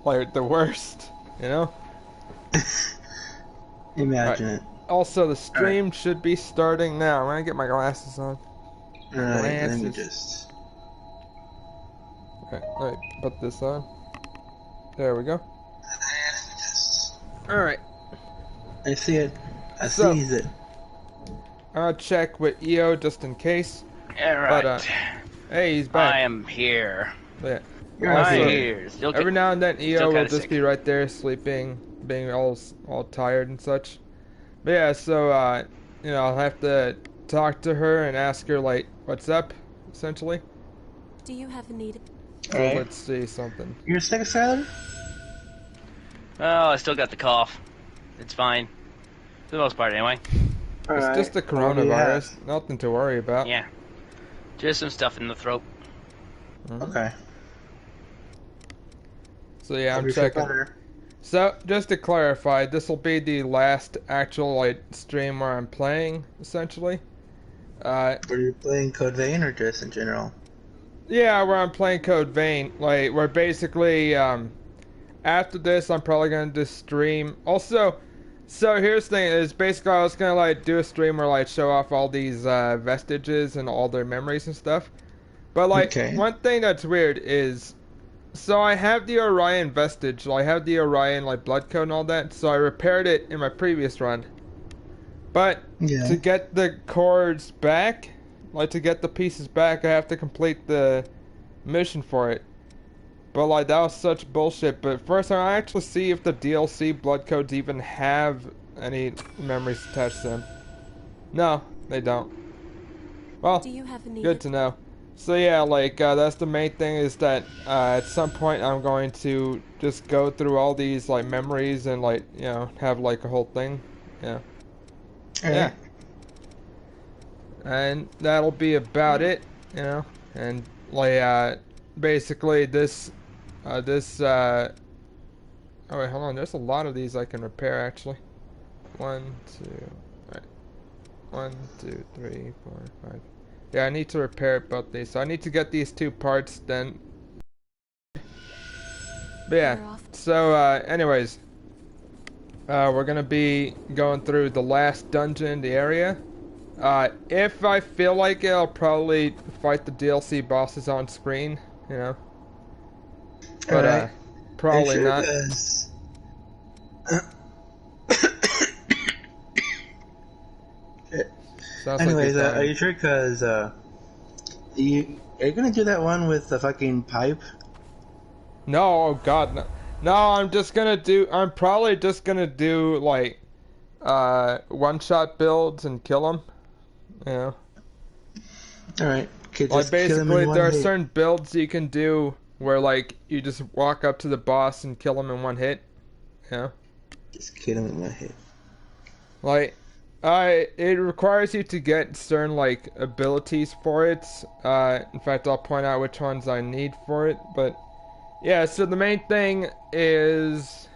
like the worst, you know? Imagine Alright. it. Also, the Alright. stream should be starting now. I'm gonna get my glasses on. Alright, let me Glasses. just... Alright, let me put this on. There we go. Alright. I see it. I So, sees it. I'll check with EO just in case. Alright. But, hey, he's back. I am here. Yeah. You're I'm Also, here. Still every now and then EO still will kinda just sick. be right there sleeping, being all tired and such. But yeah, so, you know, I'll have to talk to her and ask her, like, what's up, essentially. Do you have a need? So Alright. let's see something. You're sick, Skyler? Oh, I still got the cough. It's fine. For the most part, anyway. It's just the coronavirus. Nothing to worry about. Yeah. Just some stuff in the throat. Okay. So yeah, Hope I'm you feel checking. better. So, just to clarify, this will be the last actual, like, stream where I'm playing, essentially. Were you playing Code Vein or just in general? Yeah, where I'm playing Code Vein, like, where basically, after this, I'm probably gonna just stream. Also, so here's the thing, is basically I was gonna, like, do a stream where, like, show off all these, vestiges and all their memories and stuff. But, like, Okay. one thing that's weird is, so I have the Orion vestige, I have the Orion, like, blood code and all that, so I repaired it in my previous run. But, Yeah. to get the cords back, like, to get the pieces back, I have to complete the mission for it. But, like, that was such bullshit. But first, I actually see if the DLC blood codes even have any memories attached to them. No, they don't. Well, Do you have a need? good to know. So yeah, like, that's the main thing, is that, at some point I'm going to just go through all these, like, memories and, like, you know, have, like, a whole thing. Yeah. Yeah. And that'll be about it, you know? And, like, basically this, oh wait, hold on, there's a lot of these I can repair, actually. 1, 2, right. 1, 2, 3, 4, 5. Yeah, I need to repair both these. So I need to get these 2 parts, then. But yeah. So, anyways, we're gonna be going through the last dungeon in the area. If I feel like it, I'll probably fight the DLC bosses on screen, you know. But Alright. probably sure not. Does. Sounds Anyways, like are you sure? Cause are you gonna do that one with the fucking pipe? No, oh god, no. No, I'm probably just gonna do, like, one-shot builds and kill them, you know. Alright. Okay, Like, just kill him basically, in one there are hit. certain builds you can do where, like, you just walk up to the boss and kill him in one hit, you know. Just kill him in one hit. Like, it requires you to get certain, like, abilities for it. In fact, I'll point out which ones I need for it, but yeah, so the main thing is,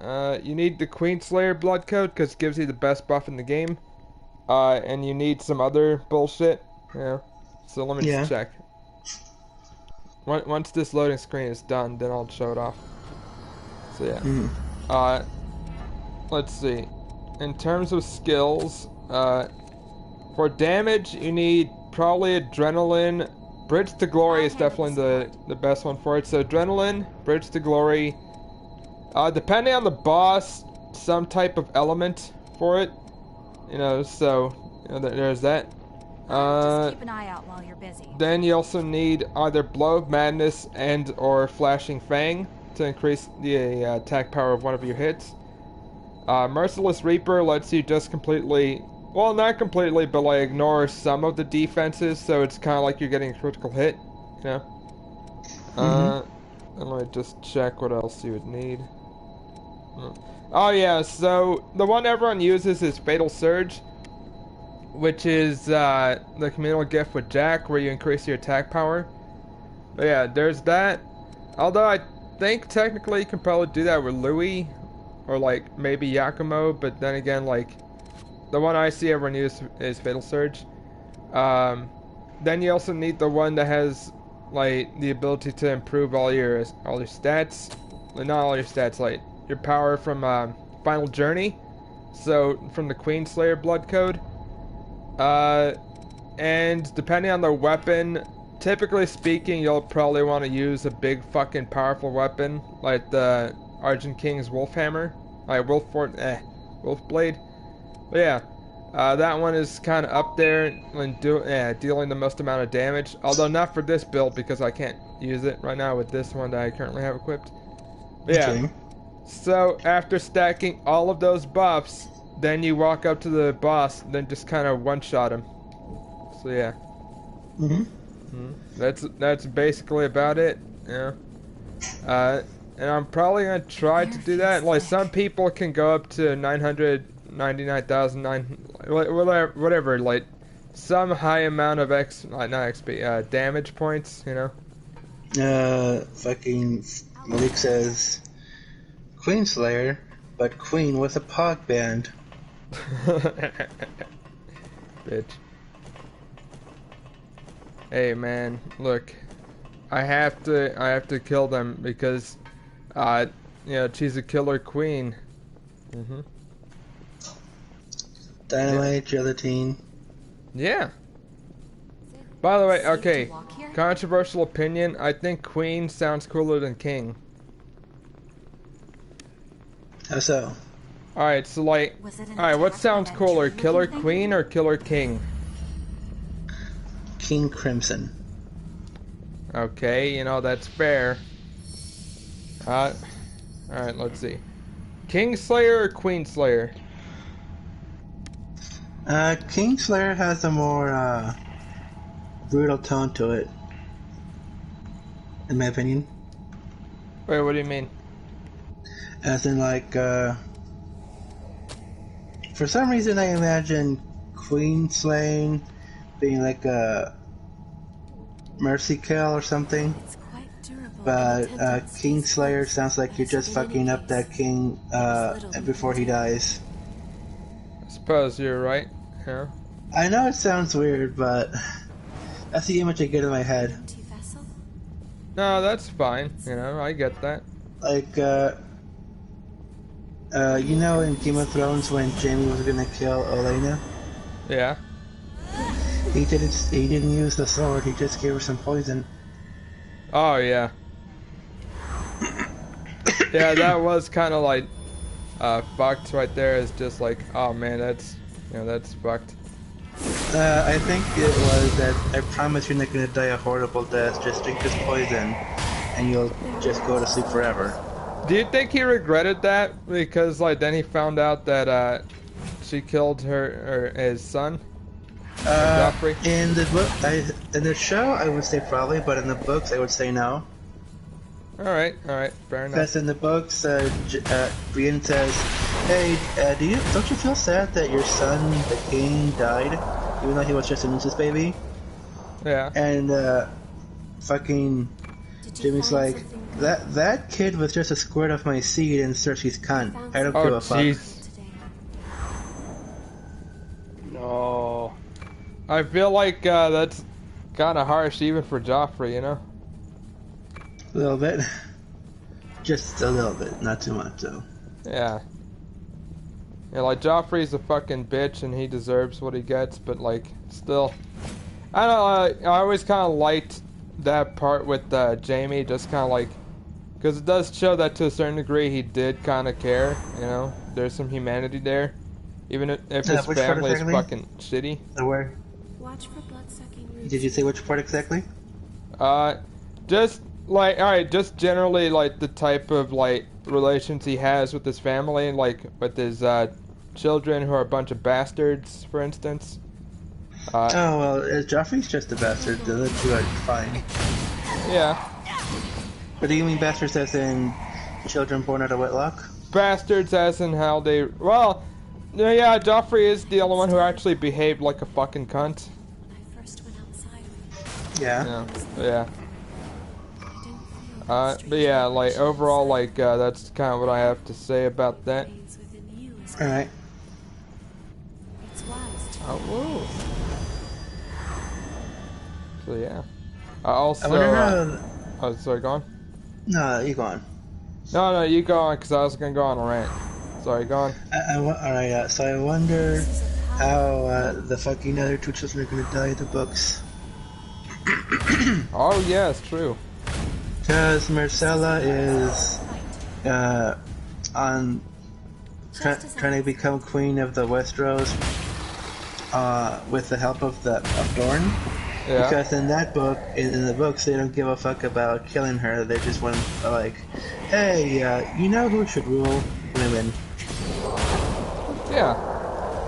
you need the Queenslayer blood code, because it gives you the best buff in the game. And you need some other bullshit, you know. So let me just check. Once this loading screen is done, then I'll show it off. So yeah. Let's see. In terms of skills, for damage, you need probably Adrenaline. Bridge to Glory is definitely the best one for it. So Adrenaline, Bridge to Glory. Depending on the boss, some type of element for it. You know, so you know, there's that. Just keep an eye out while you're busy. Then you also need either Blow of Madness and or Flashing Fang to increase the attack power of one of your hits. Merciless Reaper lets you just completely, well, not completely, but like ignore some of the defenses, so it's kind of like you're getting a critical hit, you know? And let me just check what else you would need. Oh yeah, so the one everyone uses is Fatal Surge, which is the communal gift with Jack, where you increase your attack power. But yeah, there's that. Although I think technically you can probably do that with Louis, or like maybe Yakumo, but then again, like the one I see everyone use is Fatal Surge. Then you also need the one that has like the ability to improve all your stats. not all your stats, like your power from Final Journey. So from the Queenslayer blood code. And depending on the weapon, typically speaking, you'll probably want to use a big fucking powerful weapon like the Argent King's Wolf Hammer, like Wolf Blade. But yeah, that one is kind of up there and dealing the most amount of damage. Although not for this build because I can't use it right now with this one that I currently have equipped. But yeah. Okay. So after stacking all of those buffs, then you walk up to the boss, then just kind of one-shot him. So yeah. That's basically about it. Yeah. And I'm probably gonna try to do that. Like some people can go up to 999,009, whatever. Like some high amount of damage points. You know. Fucking Malik says Queenslayer, but Queen with a pog band. Bitch. Hey man, look, I have to kill them because, she's a killer queen. Dynamite, gelatine. Yeah. By the way, okay, controversial opinion. I think queen sounds cooler than king. How so? All right, so like, all right, what sounds cooler, killer queen or killer king? King Crimson. Okay, that's fair. Alright, let's see. Kingslayer or Queenslayer? Kingslayer has a more, brutal tone to it. In my opinion. Wait, what do you mean? As in, like, for some reason I imagine Queen slaying being like a mercy kill or something. But Kingslayer sounds like you're just fucking up that king before he dies. I suppose you're right. Yeah. I know it sounds weird, but that's the image I get in my head. No, that's fine. I get that. Like, in Game of Thrones when Jaime was gonna kill Olenna? Yeah. He didn't use the sword, he just gave her some poison. Oh, yeah. Yeah, that was kind of like, fucked right there. It's just like, oh man, that's fucked. I think it was that I promise you're not gonna die a horrible death, just drink this poison, and you'll just go to sleep forever. Do you think he regretted that? Because, like, then he found out that, she killed his son? Joffrey? In the book, in the show, I would say probably, but in the books, I would say no. Alright, fair enough. Because in the books, Brienne says, "Hey, don't you feel sad that your son, the king, died, even though he was just an incest baby?" Yeah. And fucking Jimmy's like, "That kid was just a squirt of my seed and Cersei's cunt. I don't give a fuck." No. I feel like that's kind of harsh even for Joffrey, A little bit. Just a little bit, not too much though. Yeah. Yeah, like Joffrey's a fucking bitch and he deserves what he gets, but like, still. I don't know, I always kind of liked that part with Jaime, just kind of like, because it does show that to a certain degree he did kind of care, There's some humanity there. Even if his family is fucking shitty. Where? Watch for blood-sucking roots. Did you say which part exactly? Just like, alright, just generally like the type of like relations he has with his family, like with his children who are a bunch of bastards, for instance. Joffrey's just a bastard. The other two are fine. Yeah. But do you mean bastards as in children born out of wedlock? Bastards as in how they... Well, yeah, Joffrey is the only one who actually behaved like a fucking cunt. When I first went outside, Yeah. Yeah. But yeah, like, overall, like, that's kind of what I have to say about that. Alright. Oh, whoa. So, yeah. Also, I wonder how... oh, sorry, go on. No, you go on. No, no, you go on, because I was going to go on a rant. Sorry, go on. Alright, so I wonder how the fucking other two children are gonna die in the books. Oh, yeah, it's true. Because Marcella is on trying to become queen of the Westeros with the help of Dorne. Yeah. Because in that book, in the books, they don't give a fuck about killing her. They just want like, hey, you know who should rule? Women. Yeah.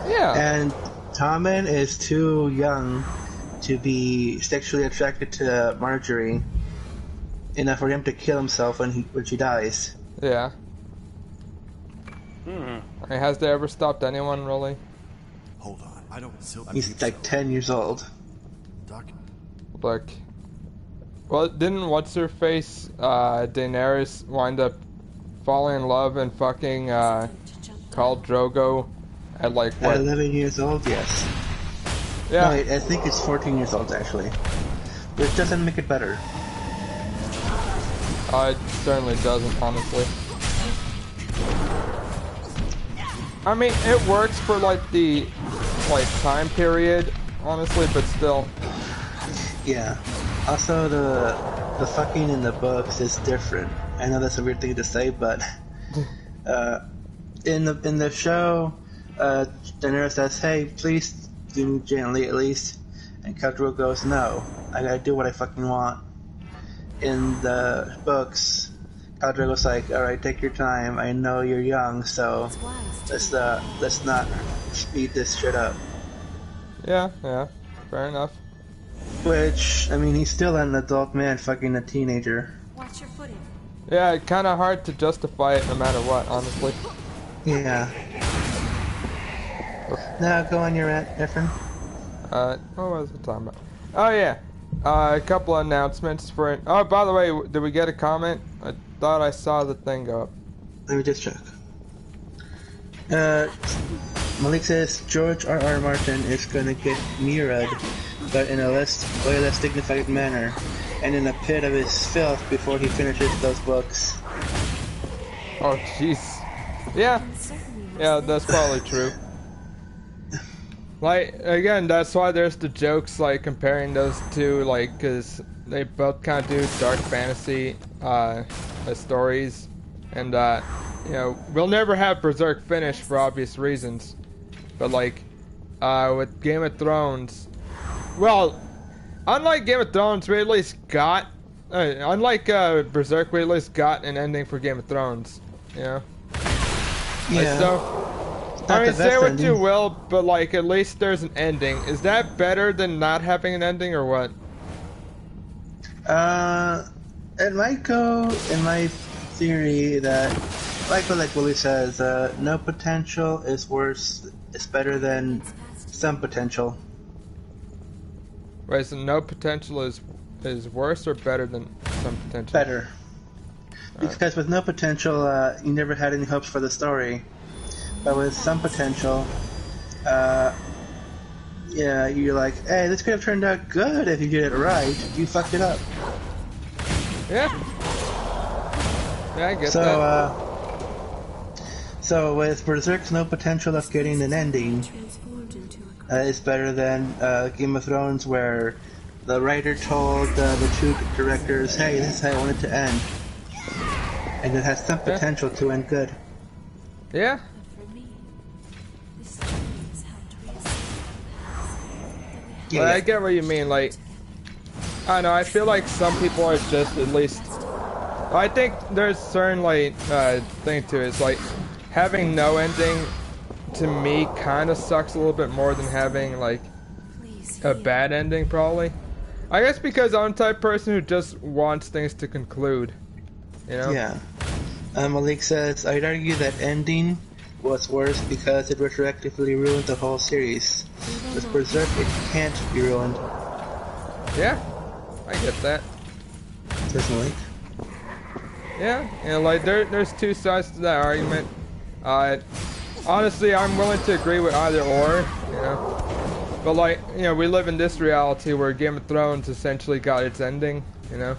Yeah. And Tommen is too young to be sexually attracted to Marjorie enough for him to kill himself when she dies. Yeah. I mean, has there ever stopped anyone, really? Hold on, I don't. He's like 10 years old. Look. Well, didn't what's-her-face, Daenerys wind up falling in love and fucking, Khal Drogo at, like, what? At 11 years old, yes. Yeah. No, wait, I think it's 14 years old, actually. Which doesn't make it better. It certainly doesn't, honestly. I mean, it works for, like, the, like, time period, honestly, but still. Yeah. Also, the fucking in the books is different. I know that's a weird thing to say, but in the show, Daenerys says, "Hey, please do me gently at least," and Khal Drogo goes, "No, I gotta do what I fucking want." In the books, Khal Drogo's like, "All right, take your time. I know you're young, so let's not speed this shit up." Yeah, fair enough. Which, I mean, he's still an adult man fucking a teenager. Watch your footing. Yeah, it's kind of hard to justify it no matter what, honestly. Yeah. Now go on your rant, Efren. What was I talking about? Oh yeah, a couple of announcements for it. Oh, by the way, did we get a comment? I thought I saw the thing go up. Let me just check. Malik says George R.R. Martin is gonna get mirrored, but in a way less dignified manner, and in a pit of his filth before he finishes those books. Oh jeez. Yeah. Yeah, that's probably true. Like, again, that's why there's the jokes, like, comparing those two, like, because they both kind of do dark fantasy stories, and, you know, we'll never have Berserk finished for obvious reasons, but, like, with Game of Thrones, well, unlike Game of Thrones, we at least got, unlike Berserk, we at least got an ending for Game of Thrones, you know? Yeah. Like, so, I mean, say what you will, but, like, at least there's an ending. Is that better than not having an ending, or what? It might go in my theory that, like Willie says, no potential is better than some potential. Wait, so no potential is worse or better than some potential? Better. Because with no potential, you never had any hopes for the story. But with some potential, yeah, you're like, hey, this could have turned out good if you did it right. You fucked it up. Yeah. Yeah, I get that. So with Berserk's no potential of getting an ending, it's better than Game of Thrones, where the writer told the two directors, hey, this is how I want it to end. And it has some potential to end good. Yeah. Yeah, I get what you mean, like, I don't know, I feel like some people are just at least, I think there's certain, like, thing to it, it's like, having no ending, to me, kind of sucks a little bit more than having, like, a bad ending, probably. I guess because I'm the type of person who just wants things to conclude, you know? Yeah. Malik says, I'd argue that ending was worse because it retroactively ruined the whole series. With Berserk, it can't be ruined. Yeah, I get that. Personally. Yeah, you know, like, there's two sides to that argument. Honestly, I'm willing to agree with either or, you know. But, like, you know, we live in this reality where Game of Thrones essentially got its ending, you know.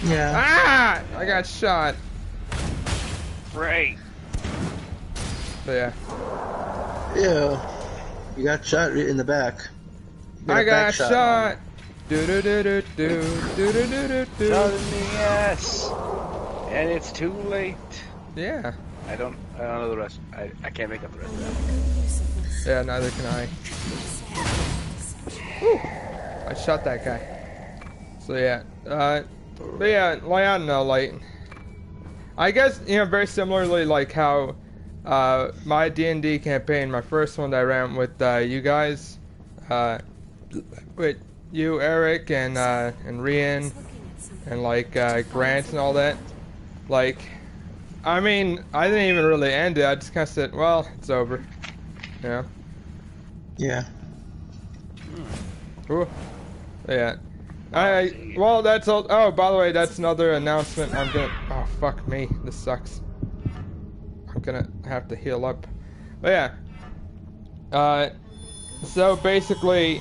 Yeah. Ah! I got shot. Right. But yeah. Ew. You got shot right in the back. You I a back got shot. Do do do do do do do do do. Shot in the ass. And it's too late. Yeah. I don't know the rest. I can't make up the rest of that. Yeah, neither can I. Whew. I shot that guy. So yeah. But yeah, like I don't know, like I guess, you know, very similarly like how my D&D campaign, my first one that I ran with you guys, with you, Eric, and Rian, and like Grant and all that. Like, I mean, I didn't even really end it. I just kind of said, well, it's over. You know? Yeah. Ooh. Yeah. Well, that's all. Oh, by the way, that's another announcement. I'm gonna. Oh, fuck me. This sucks. I'm gonna have to heal up. But yeah. So basically,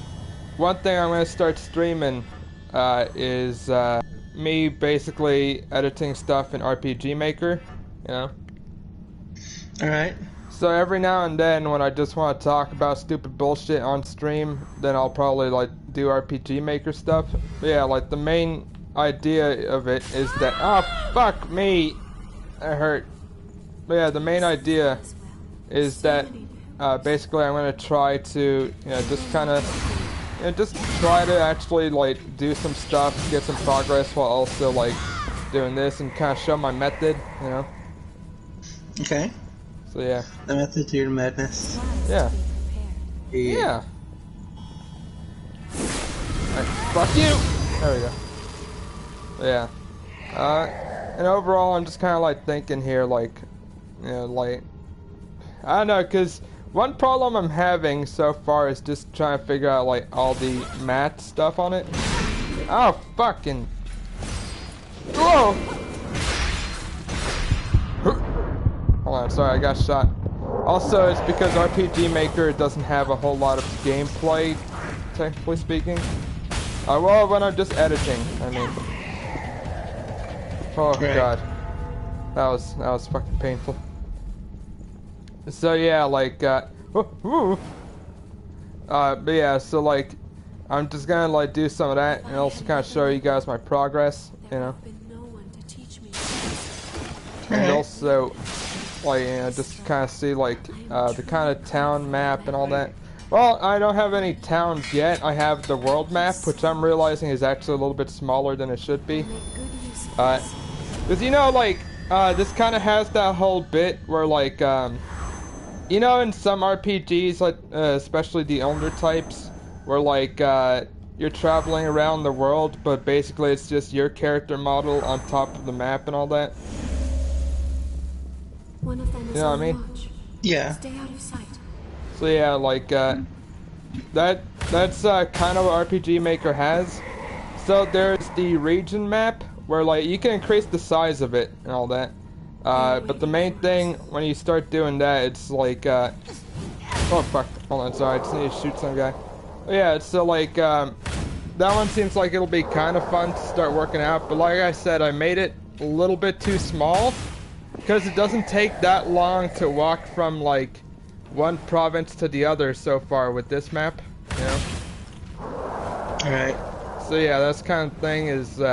one thing I'm gonna start streaming is me basically editing stuff in RPG Maker. You know. Alright. So every now and then, when I just want to talk about stupid bullshit on stream, then I'll probably like do RPG Maker stuff. But yeah, like the main idea of it is that fuck me, that hurt. But yeah, the main idea is that basically I'm gonna try to just kind of just try to actually like do some stuff, get some progress while also like doing this and kind of show my method, you know. Okay. So yeah. The method to your madness. Yeah. Yeah. Right, fuck you! There we go. Yeah. And overall, I'm just kind of like thinking here, like, you know, like, I don't know, because one problem I'm having so far is just trying to figure out, like, all the math stuff on it. Oh, fucking. Whoa! Hold on, sorry, I got shot. Also, it's because RPG Maker doesn't have a whole lot of gameplay, technically speaking. Well, when I'm just editing, I mean. Oh god, that was fucking painful. So yeah, like, but yeah, so like, I'm just gonna like do some of that and also kind of show you guys my progress, you know. And also, like, you know, just kind of see like the kind of town map and all that. Well, I don't have any towns yet. I have the world map, which I'm realizing is actually a little bit smaller than it should be. Because, you know, like, this kind of has that whole bit where, like, you know, in some RPGs, like, especially the older types, where, like, you're traveling around the world, but basically it's just your character model on top of the map and all that. One of them is You know what I mean? Yeah. Stay out of sight. So yeah, like, that's kind of what RPG Maker has. So there's the region map, where, like, you can increase the size of it and all that. But the main thing, when you start doing that, it's like, oh fuck, hold on, sorry, I just need to shoot some guy. But yeah, so like, that one seems like it'll be kind of fun to start working out, but like I said, I made it a little bit too small, because it doesn't take that long to walk from, like, one province to the other so far with this map, you know? Alright. So yeah, that's kind of thing is, you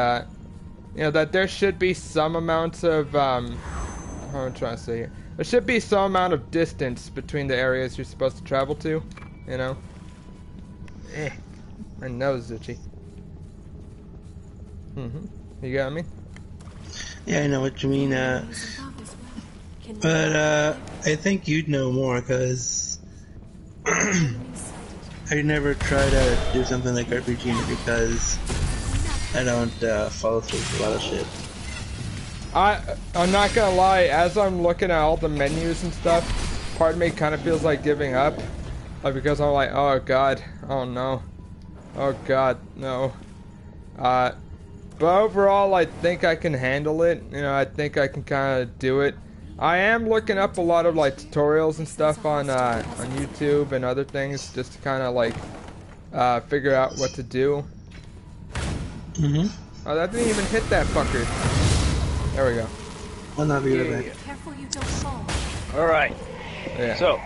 know, that there should be some amount of, what am I trying to say here? There should be some amount of distance between the areas you're supposed to travel to, you know? My nose is itchy. You got me? Yeah, I know what you mean, but, I think you'd know more, because I never try to do something like RPG because I don't, follow through with a lot of shit. I'm not gonna lie, as I'm looking at all the menus and stuff, part of me kind of feels like giving up. Like, because I'm like, oh god, oh no. Oh god, no. But overall, I think I can handle it. You know, I think I can kind of do it. I am looking up a lot of, like, tutorials and stuff on YouTube and other things, just to kind of, like, figure out what to do. Oh, that didn't even hit that fucker. There we go. I'll be right back. Careful you don't fall. All right. Yeah. So,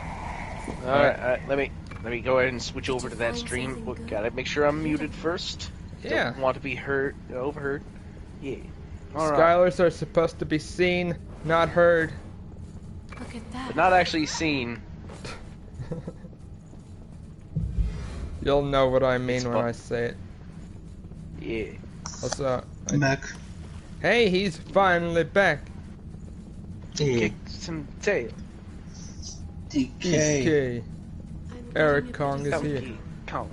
let me go ahead and switch over to that stream. Gotta make sure I'm muted first. Yeah. Don't want to be overheard. Yeah. All right. Skylers are supposed to be seen, not heard. Look at that. But not actually seen. You'll know what I mean It's when fun. I say it. Yeah. Also, I'm back. hey, he's finally back. Yeah. Kick some tail. DK. Okay. I'm Eric getting a Kong bit is of- here. Donkey Kong.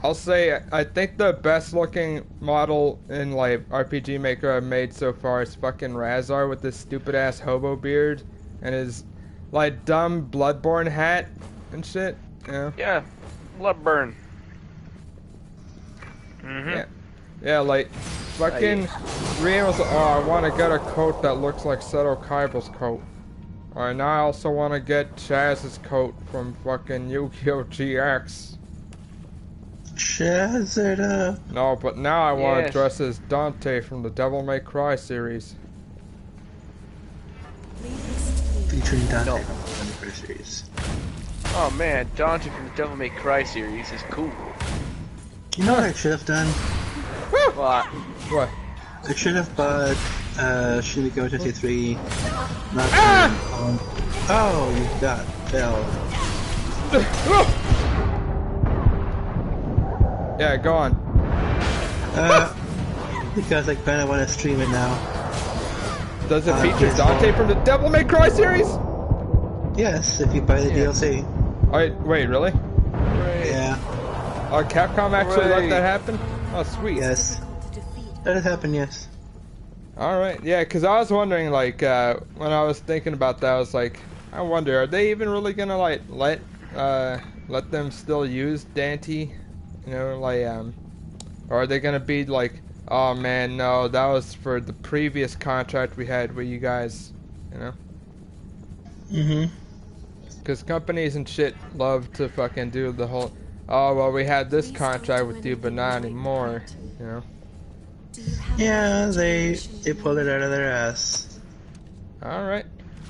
I'll say I think the best looking model in like RPG Maker I've made so far is fucking Razar with this stupid ass hobo beard and his like dumb Bloodborne hat and shit. Yeah. Yeah. Bloodburn. Yeah. Yeah, like fucking Rian was like, oh, I want to get a coat that looks like Seto Kaiba's coat. Alright, now I also want to get Chaz's coat from fucking Yu-Gi-Oh! GX. Shaz it up. No, but now I want to Yes. dress as Dante from the Devil May Cry series. Leave this to me. Featuring Dante No. from the first series. Oh man, Dante from the Devil May Cry series is cool. You know what I should have done? What? What? I should have bought Shinigami 23. Not oh, you got fell. Yeah, go on. Because I kinda wanna stream it now. Does it feature Dante from the Devil May Cry series? Yes, if you buy the Yeah. DLC. Wait, really? Yeah. Capcom actually let Hooray. that happen? Oh, sweet. Yes. Difficult to defeat. That has happened, yes. Alright, yeah, because I was wondering, like, when I was thinking about that, I was like, I wonder, are they even really gonna, like, let them still use Dante? You know, like, or are they gonna be like, oh man, no, that was for the previous contract we had with you guys, you know? Mm-hmm. Because companies and shit love to fucking do the whole, oh, well, we had this Please contract don't do with you, but anything not like anymore, that. you know? Do you have Yeah, any they information pulled you it out of their ass. Alright.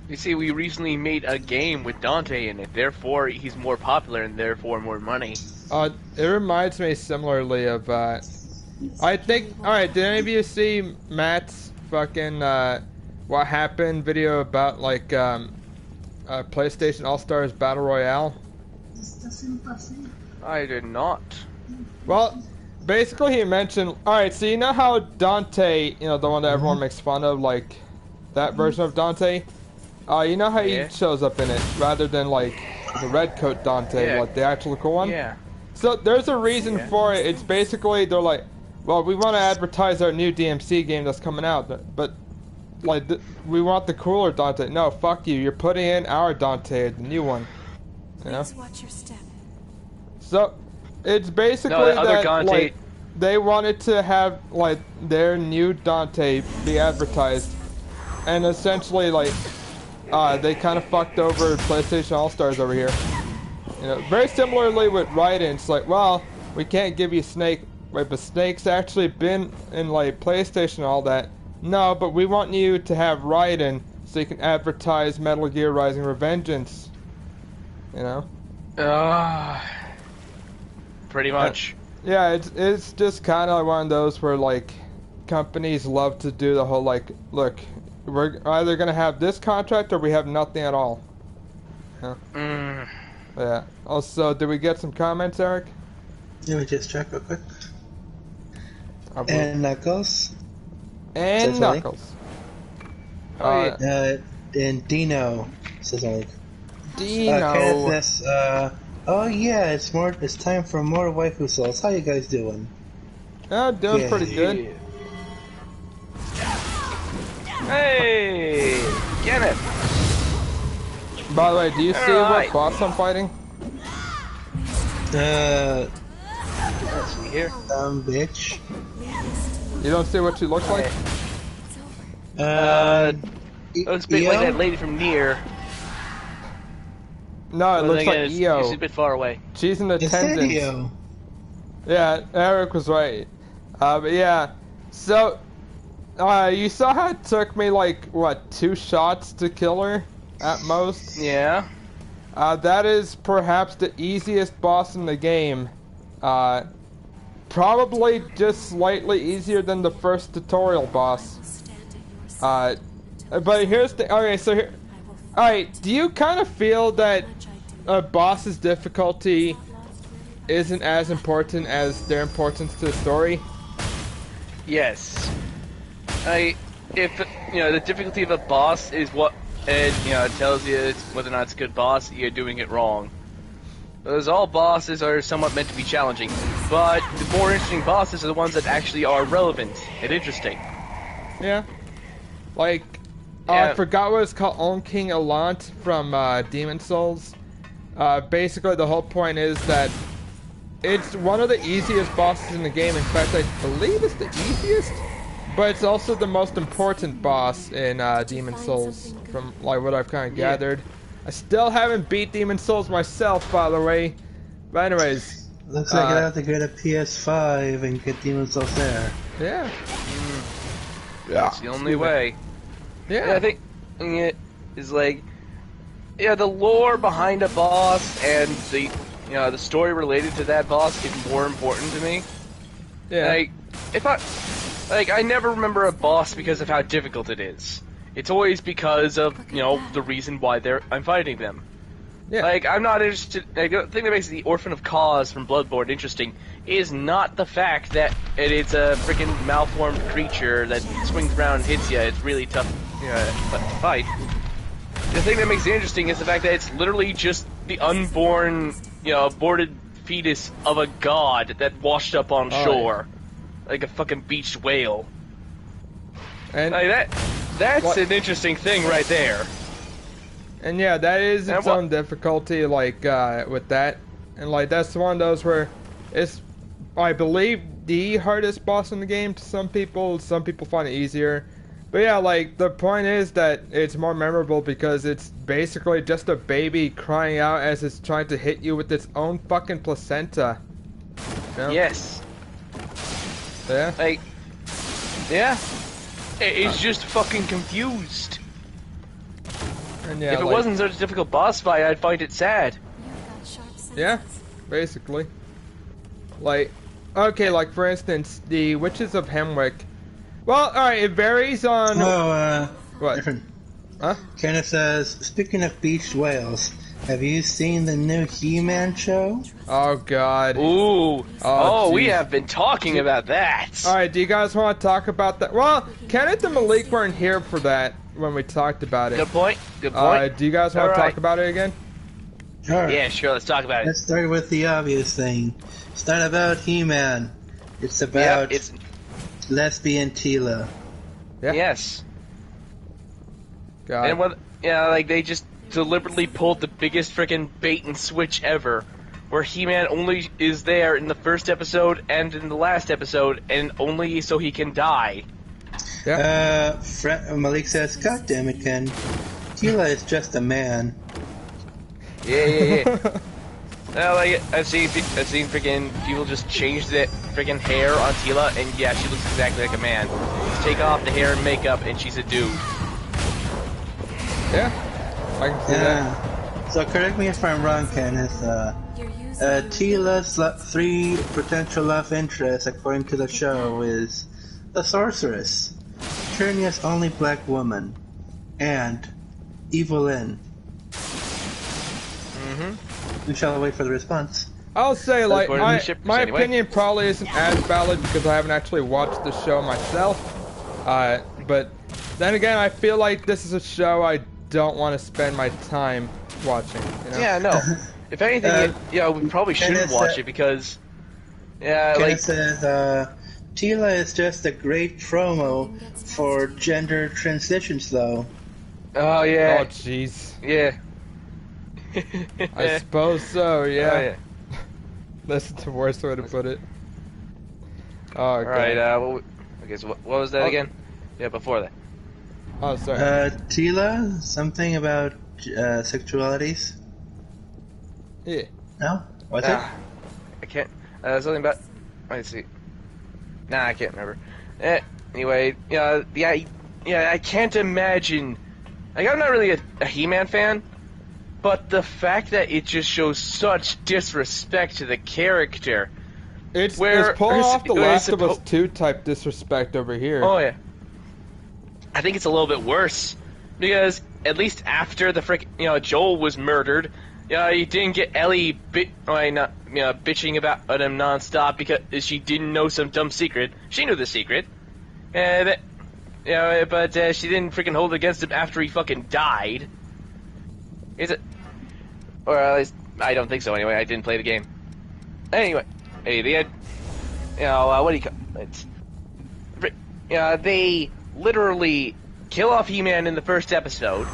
You see, we recently made a game with Dante in it, therefore he's more popular and therefore more money. It reminds me similarly of, I think, alright, did any of you see Matt's fucking, what happened video about, like, PlayStation All-Stars Battle Royale? I did not. Well, basically he mentioned, alright, so you know how Dante, you know, the one that everyone makes fun of, like, that version of Dante? You know how Yeah. he shows up in it, rather than, like, the red coat Dante, Yeah. like the actual cool one? Yeah. So there's a reason Yeah. for it. It's basically they're like, well, we want to advertise our new DMC game that's coming out, but like we want the cooler Dante. No, fuck you. You're putting in our Dante, the new one. You know. Please watch your step. So it's basically No, the other that Dante- like they wanted to have like their new Dante be advertised, and essentially like they kind of fucked over PlayStation All Stars over here. You know, very similarly with Raiden, it's like, well, we can't give you Snake. Wait, but Snake's actually been in, like, PlayStation and all that. No, but we want you to have Raiden so you can advertise Metal Gear Rising Revengeance. You know? Pretty much. Yeah, it's just kind of one of those where, like, companies love to do the whole, like, look, we're either going to have this contract or we have nothing at all. Yeah. Also, did we get some comments, Eric? Let me just check real quick. I will- And Knuckles. And Says Link. Knuckles. Oh, yeah. And Dino says like Dino. Kenneth says, oh yeah, it's time for more waifu souls. How you guys doing? Doing Yeah. pretty good. Hey, Kenneth. By the way, do you see Alright. what boss I'm fighting? Let's see here. Bitch. You don't see what she looks like? It's over. Looks a bit like that lady from Nier. No, it But looks then like again, She's Io. a bit far away. She's in It's attendance. Io. Yeah, Eric was right. But yeah, so you saw how it took me like what 2 shots to kill her, at most. Yeah. That is perhaps the easiest boss in the game. Probably just slightly easier than the first tutorial boss. But here's the okay. So here, all right. Do you kind of feel that a boss's difficulty isn't as important as their importance to the story? Yes. If the difficulty of a boss is what it tells you whether or not it's a good boss, you're doing it wrong. Because all bosses are somewhat meant to be challenging, but the more interesting bosses are the ones that actually are relevant and interesting. Yeah. Like, Yeah. I forgot what it's called, On King Elant from Demon Souls. Basically, the whole point is that it's one of the easiest bosses in the game. In fact, I believe it's the easiest, but it's also the most important boss in Demon Souls, from like what I've kind of gathered. I still haven't beat Demon Souls myself, by the way. But anyways, Looks like I have to get a PS5 and get Demon Souls there. yeah. That's the only way. Yeah. I think it is like, the lore behind a boss and the story related to that boss is more important to me. Yeah. I never remember a boss because of how difficult it is. It's always because of, the reason why I'm fighting them. Yeah. Like, I'm not interested. The thing that makes the Orphan of Cause from Bloodborne interesting is not the fact that it's a freaking malformed creature that swings around and hits you. It's really tough to fight. The thing that makes it interesting is the fact that it's literally just the unborn, aborted fetus of a god that washed up on shore. Like a fucking beached whale. And that's an interesting thing right there. And yeah, that is its And own difficulty, like, with that. And, like, that's one of those where it's, I believe, the hardest boss in the game to some people. Some people find it easier. But yeah, like, the point is that it's more memorable because it's basically just a baby crying out as it's trying to hit you with its own fucking placenta. You know? Yes. Yeah? Like, yeah. It's just fucking confused. And yeah, If it like, wasn't such a difficult boss fight, I'd find it sad. yeah, basically. Like, okay, like, for instance, the Witches of Hemwick. Well, alright, it varies on... what? Different. Huh? Kenneth says, speaking of beached whales, have you seen the new He-Man show? Oh, God. Ooh. Oh, we geez. have been talking about that. Alright, do you guys want to talk about that? Well, Kenneth and Malik weren't here for that when we talked about it. Good point. Good point. Do you guys want to Alright. talk about it again? Sure. Yeah, sure. Let's talk about it. Let's start with the obvious thing. It's not about He-Man. It's about it's lesbian Tila. Yeah. yes. God. And what? Yeah, like they just deliberately pulled the biggest freaking bait and switch ever, where He-Man only is there in the first episode and in the last episode, and only so he can die. Yeah. Malik says, God damn it, Ken. Tila is just a man. Yeah. Well, like I've seen freaking people just change the freaking hair on Tila, and yeah, she looks exactly like a man. Just take off the hair and makeup, and she's a dude. Yeah. I can see that. So correct me if I'm wrong, Kenneth. Tila's 3 potential love interests, according to the show, is a sorceress, Eternia's only black woman, and Evelyn. We shall wait for the response. I'll say, like, according to the shippers, my anyway. opinion probably isn't as valid because I haven't actually watched the show myself. But then again, I feel like this is a show I don't want to spend my time watching. You know? Yeah, no. If anything, we probably shouldn't watch it because, Kenneth says, Tila is just a great promo for gender transitions, though. Oh yeah. Oh, jeez. Yeah. I suppose so, yeah. Oh, yeah. That's the worst way to put it. Oh, Alright, okay. okay, so what was that again? Yeah, before that. Oh, sorry. Tila, something about sexualities? Yeah. No? What's it? I can't, something about, let's see. Nah, I can't remember. Anyway, I can't imagine. Like, I'm not really a He-Man fan, but the fact that it just shows such disrespect to the character. It's Where pulling off the where Last of Us 2 type disrespect over here. Oh yeah. I think it's a little bit worse because at least after the Joel was murdered, you didn't get Ellie bitching about him nonstop because she didn't know some dumb secret. She knew the secret, but she didn't freaking hold it against him after he fucking died. Is it? Or at least I don't think so. Anyway, I didn't play the game. Anyway, they had, what do you call it? They literally kill off He-Man in the first episode.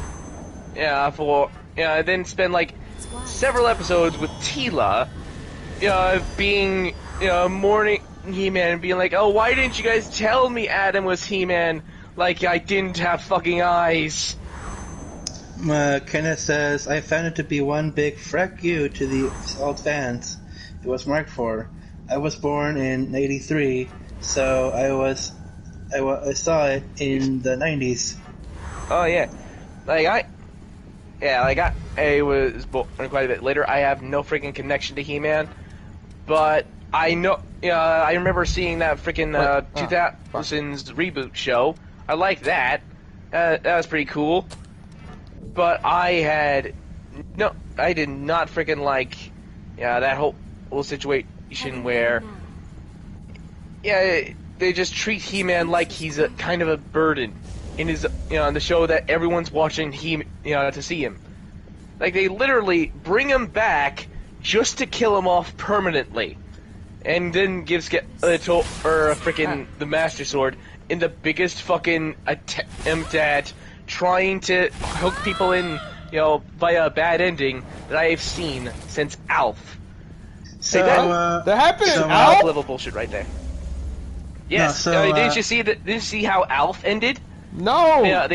Then spend like several episodes with Teela, being, mourning He-Man and being like, oh, why didn't you guys tell me Adam was He-Man? Like I didn't have fucking eyes. Kenneth says, I found it to be one big frack you to the old fans. It was marked for. I was born in '83, so I saw it in the '90s. Oh yeah, I was born quite a bit later. I have no freaking connection to He-Man, but I know. I remember seeing that freaking 2000s reboot show. I like that. That was pretty cool. But I did not freaking like, that whole situation where, they just treat He-Man like he's a kind of a burden in his, on the show that everyone's watching to see him. Like they literally bring him back just to kill him off permanently, and then gives freaking the Master Sword in the biggest fucking attempt at trying to hook people in, via a bad ending that I have seen since Alf. So, that happened in Alf Alf? level bullshit right there. Yes. No, so, didn't you see that? Didn't you see how Alf ended? No. Yeah,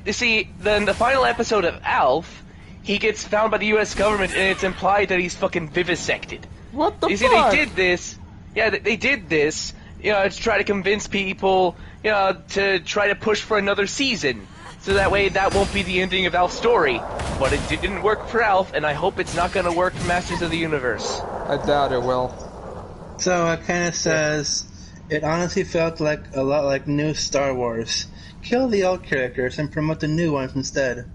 you see, then the final episode of Alf, he gets found by the U.S. government, and it's implied that he's fucking vivisected. What the You fuck? see, they did this. Yeah, they did this. To try to convince people, to try to push for another season, so that way that won't be the ending of Alf's story. But it didn't work for Alf, and I hope it's not going to work for Masters of the Universe. I doubt it will. So Kenneth says, it honestly felt like a lot like new Star Wars. Kill the old characters and promote the new ones instead.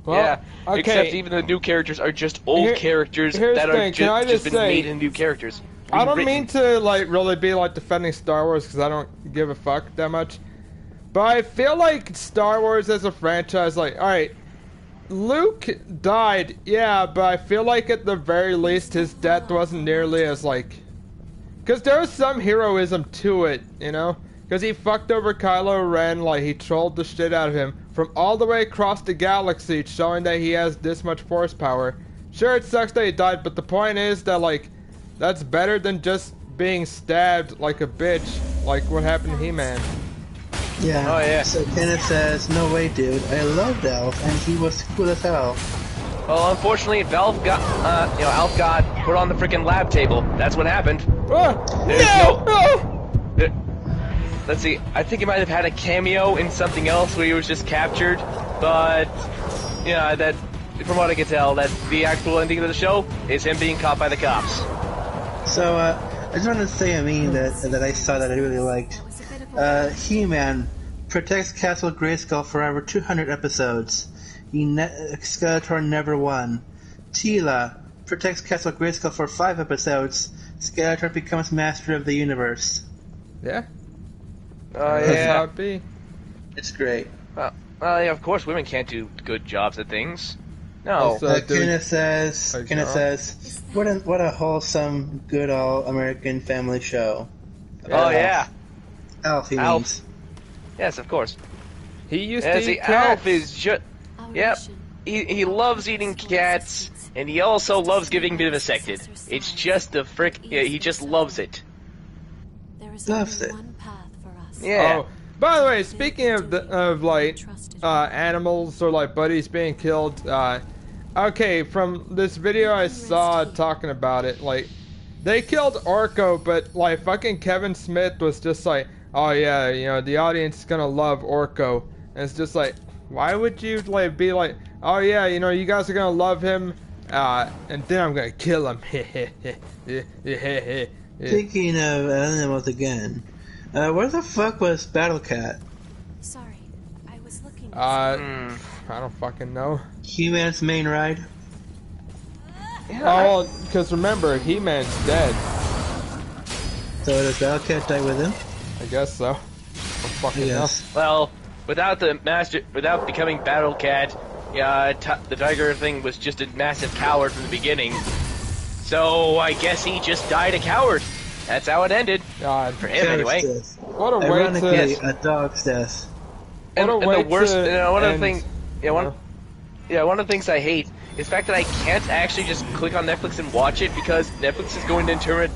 Well, Yeah, okay. except even the new characters are just old characters here's that the are thing, can I just just been say- made into new characters. I don't Rewritten. mean to really be defending Star Wars because I don't give a fuck that much, but I feel like Star Wars as a franchise, alright, Luke died, yeah, but I feel like at the very least his death wasn't nearly as because there was some heroism to it, because he fucked over Kylo Ren, he trolled the shit out of him from all the way across the galaxy, showing that he has this much force power. Sure, it sucks that he died, but the point is that that's better than just being stabbed like a bitch, like what happened to He-Man. Yeah. Oh, yeah. So Kenneth says, no way, dude. I loved Alf, and he was cool as hell. Well, unfortunately, Alf got put on the freaking lab table. That's what happened. No! Let's see. I think he might have had a cameo in something else where he was just captured, but that from what I can tell, that the actual ending of the show is him being caught by the cops. So I just wanted to say a meme that I saw that I really liked. He-Man protects Castle Grayskull for over 200 episodes. Skeletor never won. Teela protects Castle Grayskull for 5 episodes. Skeletor becomes master of the universe. Yeah. Oh That's yeah. how it be. It's great. Well, yeah, of course, women can't do good jobs at things. No. Also, Kenneth says, what a wholesome, good all-American family show. Oh yeah. Alf, he Alf. means. Yes, of course. he used Yeah, to see, eat cats. Alf is just. Our Yep. mission. He loves eating cats, and he also loves getting vivisected. It's just the frick. Yeah, he just loves it. There is Loves only it. one path for us. Yeah. Oh, by the way, speaking of animals or buddies being killed, okay, from this video I saw talking about it, They killed Orko, but like fucking Kevin Smith was just like, oh yeah, you know, the audience is gonna love Orko. And it's just like, why would you like be like, oh yeah, you know, you guys are gonna love him, and then I'm gonna kill him. Speaking of animals again, where the fuck was Battle Cat? Sorry, I was looking. I don't fucking know. He-Man's main ride? Oh, because remember, He-Man's dead. So does Battle Cat die with him? I guess so. I don't fucking know. Yes. Well, without becoming Battle Cat, yeah, the tiger thing was just a massive coward from the beginning. So I guess he just died a coward. That's how it ended. God. For him, anyway. Death. What a way Ironically, to... a dog's death. And What a way the worst, to you know, one of the end, things, one of the things I hate is the fact that I can't actually just click on Netflix and watch it because Netflix is going to interpret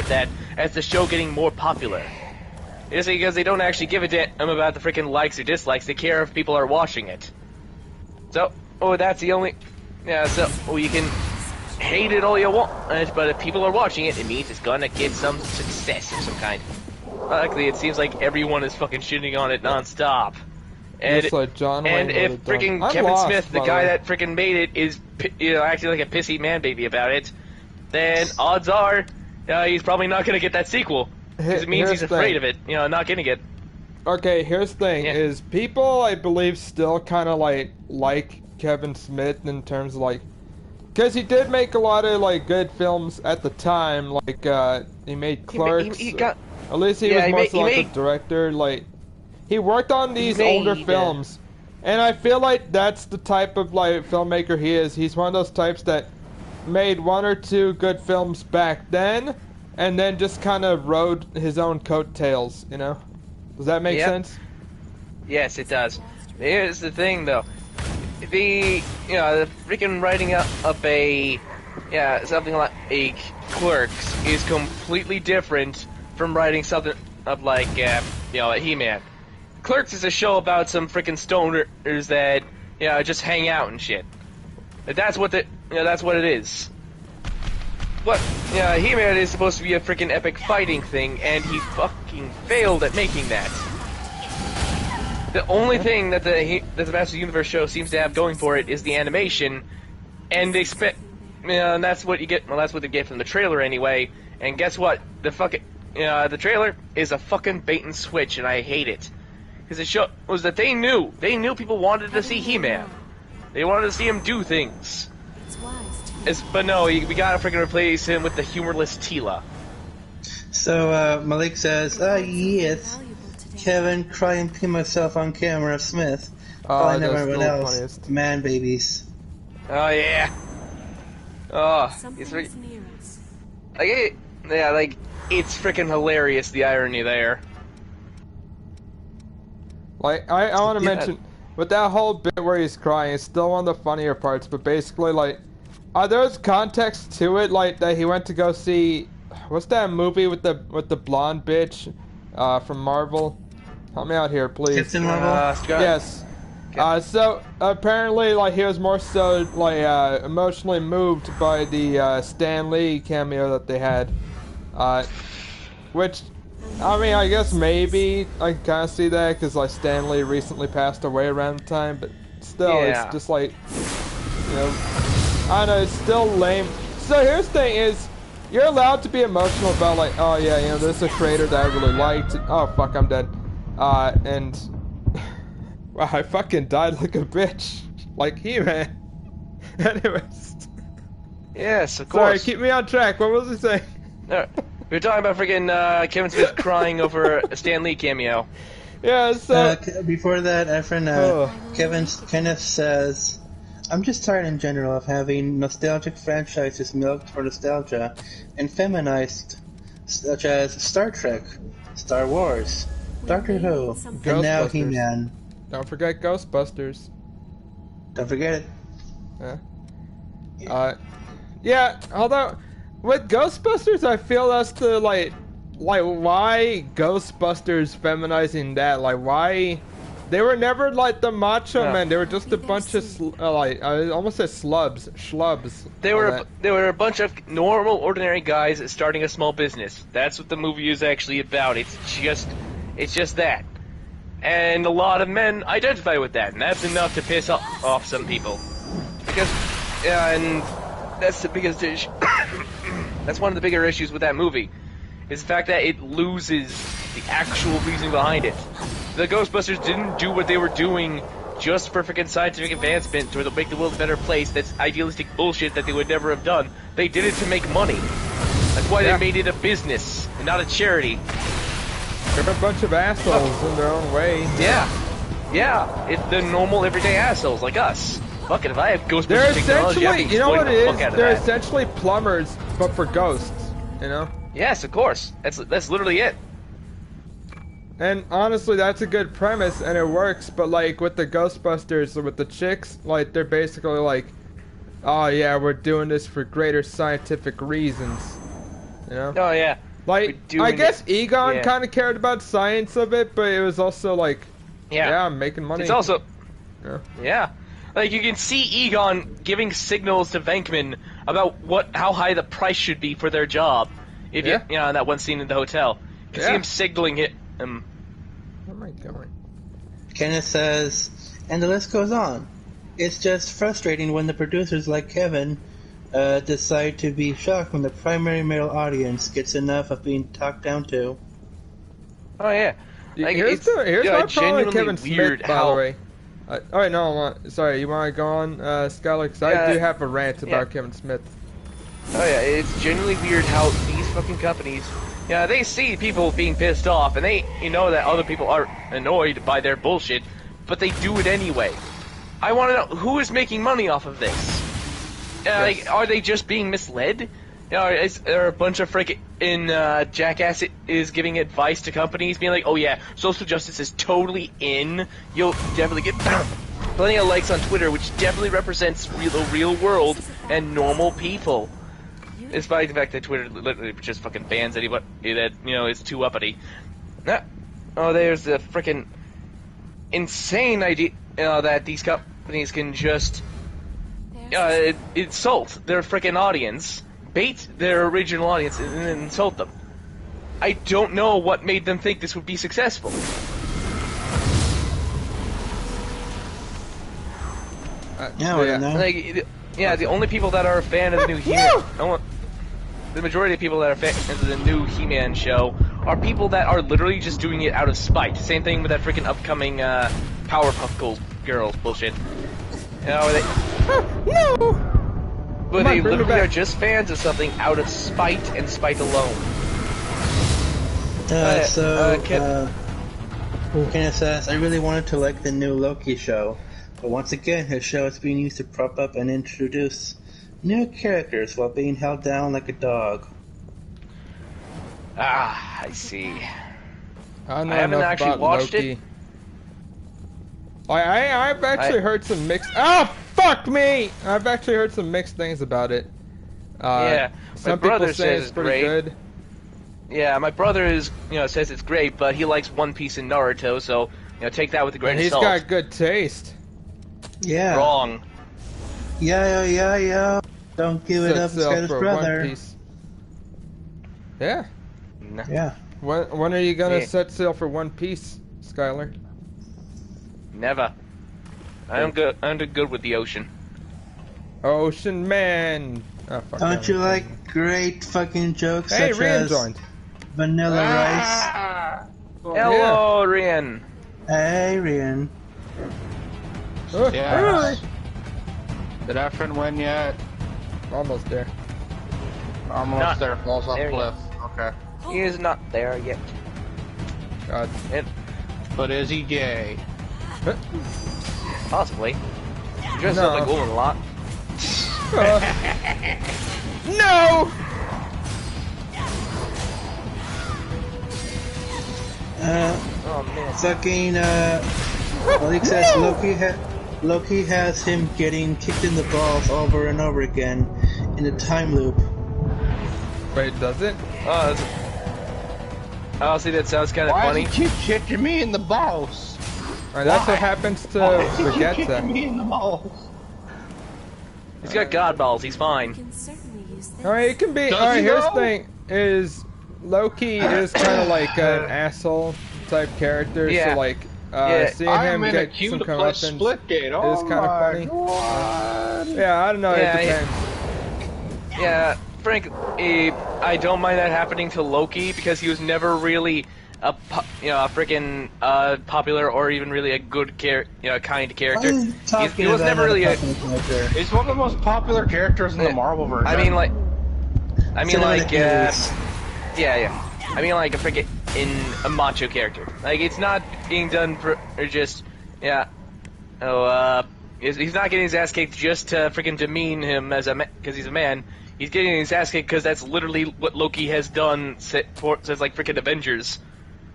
that as the show getting more popular. It's because they don't actually give a damn about the freaking likes or dislikes. They care if people are watching it. So, that's the only... Yeah, so, you can hate it all you want, but if people are watching it, it means it's gonna get some success of some kind. Luckily, it seems like everyone is fucking shitting on it non-stop. And, Just like John and Wayne if would've done. freaking I'm Kevin lost, Smith, the by guy way. that freaking made it, is acting like a pissy man baby about it, then odds are he's probably not gonna get that sequel. Because it means Here's he's the afraid thing. of it, not getting it. Okay, here's the thing, Yeah. is people, I believe, still kind of, like Kevin Smith in terms of, because he did make a lot of, good films at the time, he made Clerks, He got... at least he Yeah, was he more made- so he like made- the director, he worked on these older made, films, and I feel like that's the type of, filmmaker he is. He's one of those types that made one or two good films back then, and then just kind of rode his own coattails, you know? Does that make Yep. sense? Yes, it does. Here's the thing, though. The freaking writing up something like a Clerks is completely different from writing something up like, a He-Man. Clerks is a show about some freaking stoners that, just hang out and shit. That's what that's what it is. But, He-Man is supposed to be a freaking epic fighting thing, and he fucking failed at making that. The only thing that the Masters Universe show seems to have going for it is the animation, and they and that's what you get. Well, that's what they get from the trailer anyway. And guess what? The trailer is a fucking bait and switch, and I hate it because it shows that they knew people wanted to see He-Man. They wanted to see him do things. It's wise to But no, we gotta freaking replace him with the humorless Tila. So, Malik says, yes, valuable today. Kevin, cry and pee myself on camera, Smith. Probably never that's everyone the else. funniest. Man babies. Oh yeah. Oh, it's Something's freaking. near us. It's freaking hilarious, the irony there. I want to Yeah. mention, with that whole bit where he's crying, it's still one of the funnier parts, but basically, there's context to it, that he went to go see, what's that movie with the blonde bitch, from Marvel? Help me out here, please. Captain Marvel? Scott? Yes. So apparently, he was more so emotionally moved by the Stan Lee cameo that they had, which, I mean, I guess maybe I can kind of see that because Stan Lee recently passed away around the time, but still, Yeah. it's just I don't know, it's still lame. So here's the thing: is you're allowed to be emotional about oh yeah, this is a creator that I really liked. Oh fuck, I'm dead. And. Wow, I fucking died like a bitch. Like He-Man. Anyways. Yes, of Sorry, course. keep me on track. What was he saying? No, we were talking about freaking Kevin Smith crying over a Stan Lee cameo. Yeah, so... Before that, Efren, Oh. Kenneth says, I'm just tired in general of having nostalgic franchises milked for nostalgia and feminized, such as Star Trek, Star Wars, Doctor Who, and now Ghostbusters. He-Man. Don't forget Ghostbusters. Don't forget it. Yeah, although, with Ghostbusters, I feel that's the, why Ghostbusters feminizing that? Why They were never like the macho Yeah. men. They were just a bunch of like I almost said schlubs. They were a bunch of normal, ordinary guys starting a small business. That's what the movie is actually about. It's just that. And a lot of men identify with that, and that's enough to piss off some people. Because, and that's the biggest issue. That's one of the bigger issues with that movie, is the fact that it loses the actual reason behind it. The Ghostbusters didn't do what they were doing just for freaking scientific advancement or to make the world a better place. That's idealistic bullshit that they would never have done. They did it to make money. That's why they made it a business and not a charity. They're a bunch of assholes in their own way. Yeah. It's the normal everyday assholes like us. Fuck it, if I have Ghostbusters They're technology, I'd be essentially, you know what it exploiting the fuck is? out of They're that. essentially plumbers, but for ghosts. You know? Yes, of course. That's literally it. And honestly, that's a good premise, and it works. But like with the Ghostbusters, with the chicks, like they're basically like, "Oh yeah, we're doing this for greater scientific reasons." You know? Oh yeah. Like I guess Egon kind of cared about science of it, but it was also like, yeah, I'm making money. It's also, yeah. Like you can see Egon giving signals to Venkman about how high the price should be for their job. If you know, in that one scene in the hotel, you can see him signaling it. Where am I going? Kenneth says, and the list goes on. It's just frustrating when the producers like Kevin decide to be shocked when the primary male audience gets enough of being talked down to. Oh yeah. Like, here's my problem with Kevin weird Smith, by the way. Alright, no, sorry, you want to go on, Skylar? Because I do have a rant about Kevin Smith. Oh yeah, it's genuinely weird how these fucking companies, they see people being pissed off, and they, that other people are annoyed by their bullshit, but they do it anyway. I want to know, who is making money off of this? Like, are they just being misled? Is there a bunch of freaking Jackass is giving advice to companies, being like, oh yeah, social justice is totally in, you'll definitely get plenty of likes on Twitter, which definitely represents the real world and normal people. Despite the fact that Twitter literally just fucking bans anybody that, is too uppity. Oh, there's the freaking insane idea that these companies can just insult their freaking audience, bait their original audience, and then insult them. I don't know what made them think this would be successful. The only people that are a fan of the new He-Man, the majority of people that are fans of the new He-Man show are people that are literally just doing it out of spite. Same thing with that freaking upcoming Powerpuff Girls bullshit. But they literally are just fans of something out of spite and spite alone. Kenneth says, I really wanted to like the new Loki show, but once again, his show is being used to prop up and introduce new characters while being held down like a dog. I see. I haven't actually watched Loki. I've actually heard some mixed. Oh, fuck me! I've actually heard some mixed things about it. Some people say it's pretty good. Yeah, my brother says it's great, but he likes One Piece and Naruto, so take that with a grain of salt. He's got good taste. Yeah. Wrong. Yeah. Don't give it up to his brother. One Piece. Yeah. No. Yeah. When are you gonna set sail for One Piece, Skylar? Never. I'm good with the ocean. Ocean man. Oh, fuck. Don't you like great fucking jokes such Rian as joined. Vanilla Rice? Hello, Rian. Hey, Rian. Yeah. Did Efren win yet? Almost there. Almost there. Falls off there cliff. Okay. He is not there yet. God. But is he gay? Possibly. He dresses up like Wolverine a lot. No! Oh man. Fucking, Malik says Loki has him getting kicked in the balls over and over again in a time loop. Wait, does it? Oh, see, that sounds kind of funny. Why does he keep kicking me in the balls? Alright, that's what happens to Vegeta. Me in the balls. He's got god balls. He's I fine. can certainly use this. Alright, it can be. Does Alright, he here's the though? thing: is Loki is kind of like an asshole type character. Yeah. So like, Yeah. seeing I'm him in a get queue some to play comeuppance Splitgate. Oh is kind of my funny. God. Yeah, I don't know. Yeah, it yeah. depends. Yeah, Frank, I don't mind that happening to Loki because he was never really a freaking popular or even really a good kind character. Why are you talking He was about never really a. fucking character? He's one of the most popular characters in the Marvel version. I mean, like, Cinematic universe. yeah. I mean, like a freaking a macho character. Like, it's not being done for or just he's not getting his ass kicked just to freaking demean him as because he's a man. He's getting his ass kicked because that's literally what Loki has done since like freaking Avengers.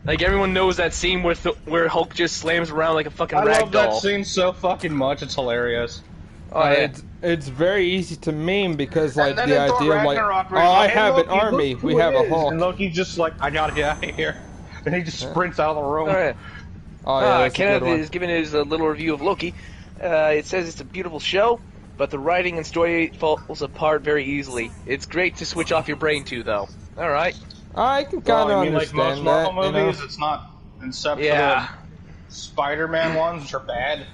Like everyone knows that scene where Hulk just slams around like a fucking I rag love that doll. scene so fucking much. It's hilarious. Oh yeah. It's very easy to meme because like And the then in Thor idea of like, Ragnarok, oh, where he's I like, "Hey, have an Loki, look army. who We it have a is." Hulk. And Loki's just like, I gotta get out of here. And he just sprints out of the room. Oh, yeah. Oh yeah, that's a Kenneth good one. is giving his little review of Loki. It says it's a beautiful show, but the writing and story falls apart very easily. It's great to switch off your brain to, though. All right. I can Well, kind of I mean, like most understand Marvel that. You know? movies, it's not except Yeah. for the Spider-Man ones, which are bad.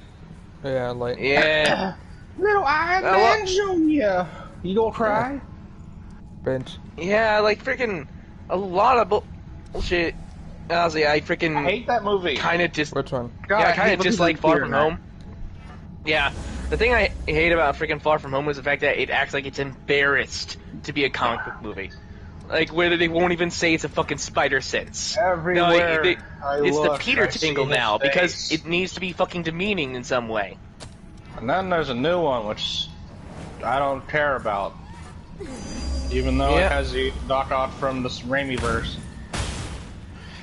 Yeah, like Yeah. Little Iron Man Jr. You gonna cry? bench. Yeah, like freaking a lot of bullshit. Honestly, I I freaking hate that movie. kind of just Which one? God, yeah, I kind hate of movies dislike in Far theater From now. Home. Yeah, the thing I hate about freaking Far From Home is the fact that it acts like it's embarrassed to be a comic book movie. Like, where they won't even say it's a fucking spider sense. Everywhere No, it's the look, Peter I see tingle his now, because face. it needs to be fucking demeaning in some way. And then there's a new one, which I don't care about. Even though Yeah. it has the Doc Ock from the Raimi verse.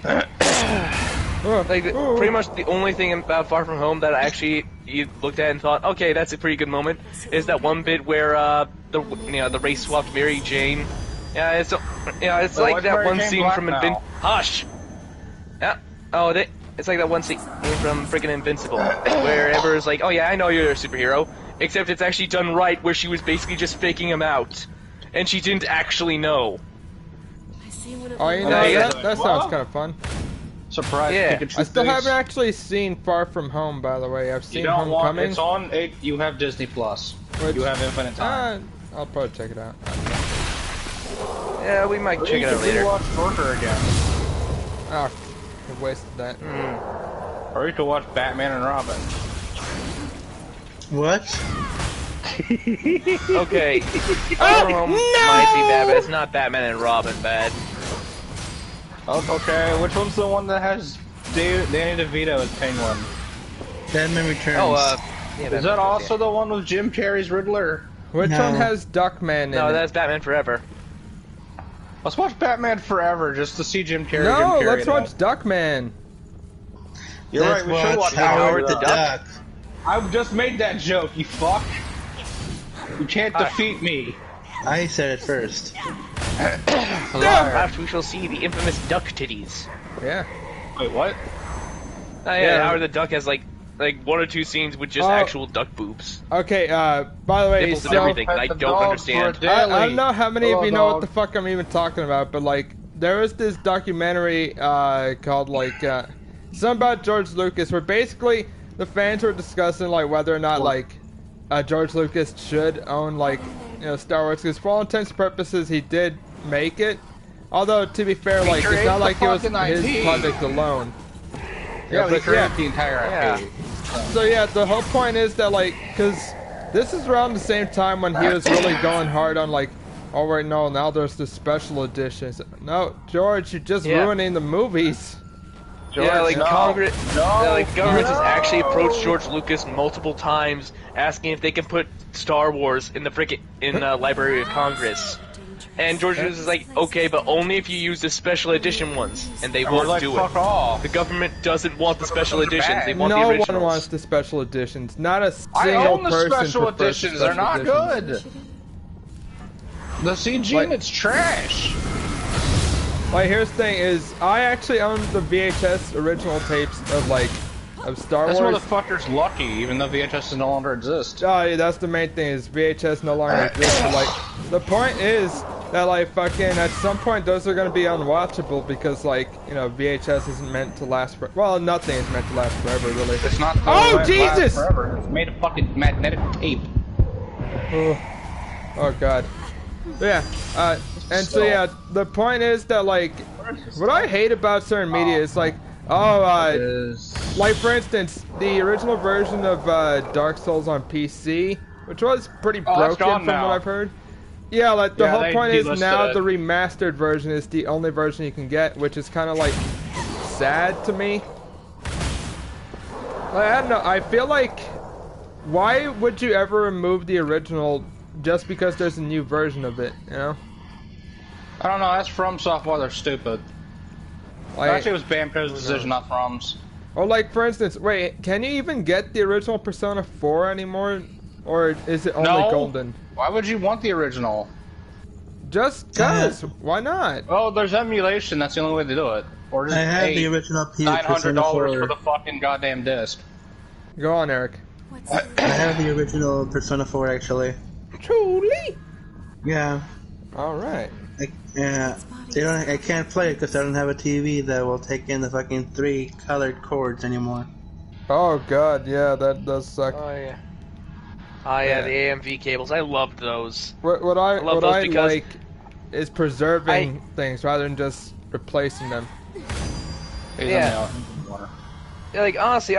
Like, pretty much the only thing about Far From Home that I actually you looked at and thought, okay, that's a pretty good moment, is that one bit where the race swapped Mary Jane. Yeah, it's But like why's that Mary one Jane scene black from now? Hush. Yeah. Oh, it's like that one scene from freaking Invincible, where Ever's like, oh yeah, I know you're a superhero, except it's actually done right, where she was basically just faking him out, and she didn't actually know. I see what it Oh, you looks know, Yeah, that sounds Well, kind of fun. Surprise Yeah. Pikachu I still face. haven't actually seen Far From Home, by the way. I've You seen don't want Homecoming. it's on. You have Disney Plus. Which- You have infinite time. I'll probably check it out. Yeah, we might check it out You later. can watch Joker again, Oh, I wasted that. or you can watch Batman and Robin. What? Okay. Far From Home might be bad, but it's not Batman and Robin bad. Oh, okay, which one's the one that has Danny DeVito as Penguin? Batman Returns. Oh, yeah. Is Batman that Returns, also yeah. the one with Jim Carrey's Riddler? Which No. one has Duckman in No, it? that's Batman Forever. Let's watch Batman Forever just to see Jim Carrey. No, Jim Carrey let's though. watch Duckman. You're Let's right. We should watch Howard the the Duck. I just made that joke. You fuck. You can't defeat me. I said it first. Perhaps we shall see the infamous duck titties. Yeah. Wait, what? Oh yeah, Yeah. Howard the Duck has like one or two scenes with just Oh. actual duck boobs. Okay, by the way, Nipples and so everything. I Pet the don't dog understand. for a I don't know how many of Hello, you know what dog. the fuck I'm even talking about, but like, there was this documentary called like something about George Lucas, where basically the fans were discussing like whether or not like George Lucas should own like Star Wars, because for all intents and purposes he did make it. Although to be fair, like it's not like it was fucking his IP. project alone. Yeah, we but created the entire IP. So yeah, the whole point is that like, cause this is around the same time when he was really going hard on like, oh wait, no, now there's the special editions. No, George, you're just Yeah. ruining the movies. Yeah, like no. Congress, No. like government has No. actually approached George Lucas multiple times, asking if they can put Star Wars in the Library of Congress. And George Lucas is like, okay, but only if you use the special edition ones, and they And we're won't like, do fuck it. off. The government doesn't want the special Those are editions; bad. they want the No originals. one wants the special editions. Not a I single own the person special prefers the editions. They're special not editions. good. The CG Like- and it's trash. Like, here's the thing: is I actually own the VHS original tapes of like of Star This Wars. motherfucker's lucky, even though VHS no longer exists. Oh, yeah, that's the main thing, is VHS no longer exists. But, like, the point is that, like, fucking, at some point, those are gonna be unwatchable because, like, you know, VHS isn't meant to last for. Well, nothing is meant to last forever, really. It's not. Oh, Jesus! Forever. It's made of fucking magnetic tape. Oh God. Yeah. And so yeah, the point is that, like, what I hate about certain media is like, like for instance, the original version of Dark Souls on PC, which was pretty broken from what I've heard. Yeah, like the whole point is now the remastered version is the only version you can get, which is kind of like sad to me. Like, I don't know. I feel like, why would you ever remove the original just because there's a new version of it? You know? I don't know. That's From Software. They're stupid. Like, Actually, it was Bamco's decision, not From's. Or like, for instance, wait, can you even get the original Persona 4 anymore? Or is it only Golden? Why would you want the original? Just cause. Why not? Oh, there's emulation. That's the only way to do it. Or just I have the original $900 Persona 4. for the fucking goddamn disc. Go on, Eric. I have the original Persona 4 actually. Truly? Yeah. All right. I can't play it because I don't have a TV that will take in the fucking 3 colored cords anymore. Oh God, yeah, that does suck. Oh yeah. The AMV cables. I loved those. What I because like is preserving things rather than just replacing them. Yeah. Yeah, like honestly,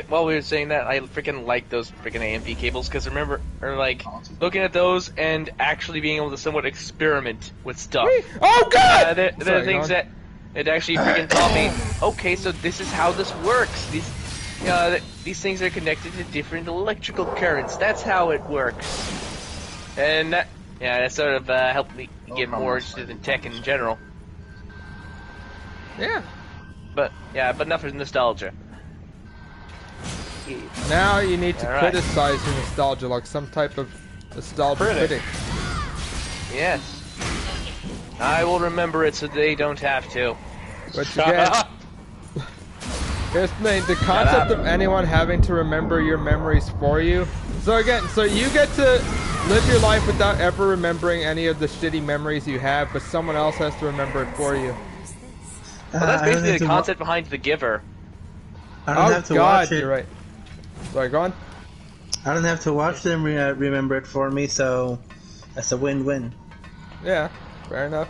while we were saying that, I freaking like those freaking AMV cables because remember, or like looking at those and actually being able to somewhat experiment with stuff. Oh God! There are things that it actually freaking taught me. Okay, so this is how this works. These things are connected to different electrical currents. That's how it works. And that sort of helped me get more interested in tech in general. Yeah. But enough of nostalgia. Now you need to criticize your nostalgia like some type of nostalgia critic. Yes. I will remember it so they don't have to. But again, here's the thing, the concept of anyone having to remember your memories for you. So again, so you get to live your life without ever remembering any of the shitty memories you have, but someone else has to remember it for you. Well, that's basically the concept behind The Giver. I don't have to watch it. You're right. Sorry, go on. I don't have to watch them remember it for me, so that's a win-win. Yeah, fair enough.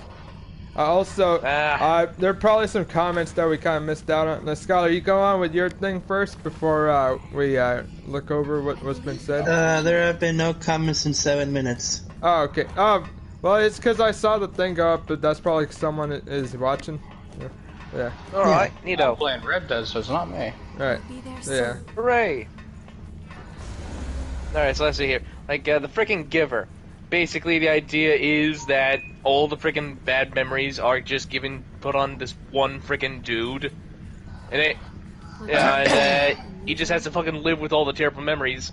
Also, there are probably some comments that we kind of missed out on. Scholar, you go on with your thing first before we look over what's been said. There have been no comments in 7 minutes. Oh, okay. Well, it's because I saw the thing go up, but that's probably someone is watching. Yeah. Alright, neato. I'm playing Red Dead, so it's not me. Alright. Yeah. Hooray! Alright, so let's see here. Like, the freaking Giver. Basically, the idea is that all the freaking bad memories are just put on this one freaking dude. And he just has to fucking live with all the terrible memories.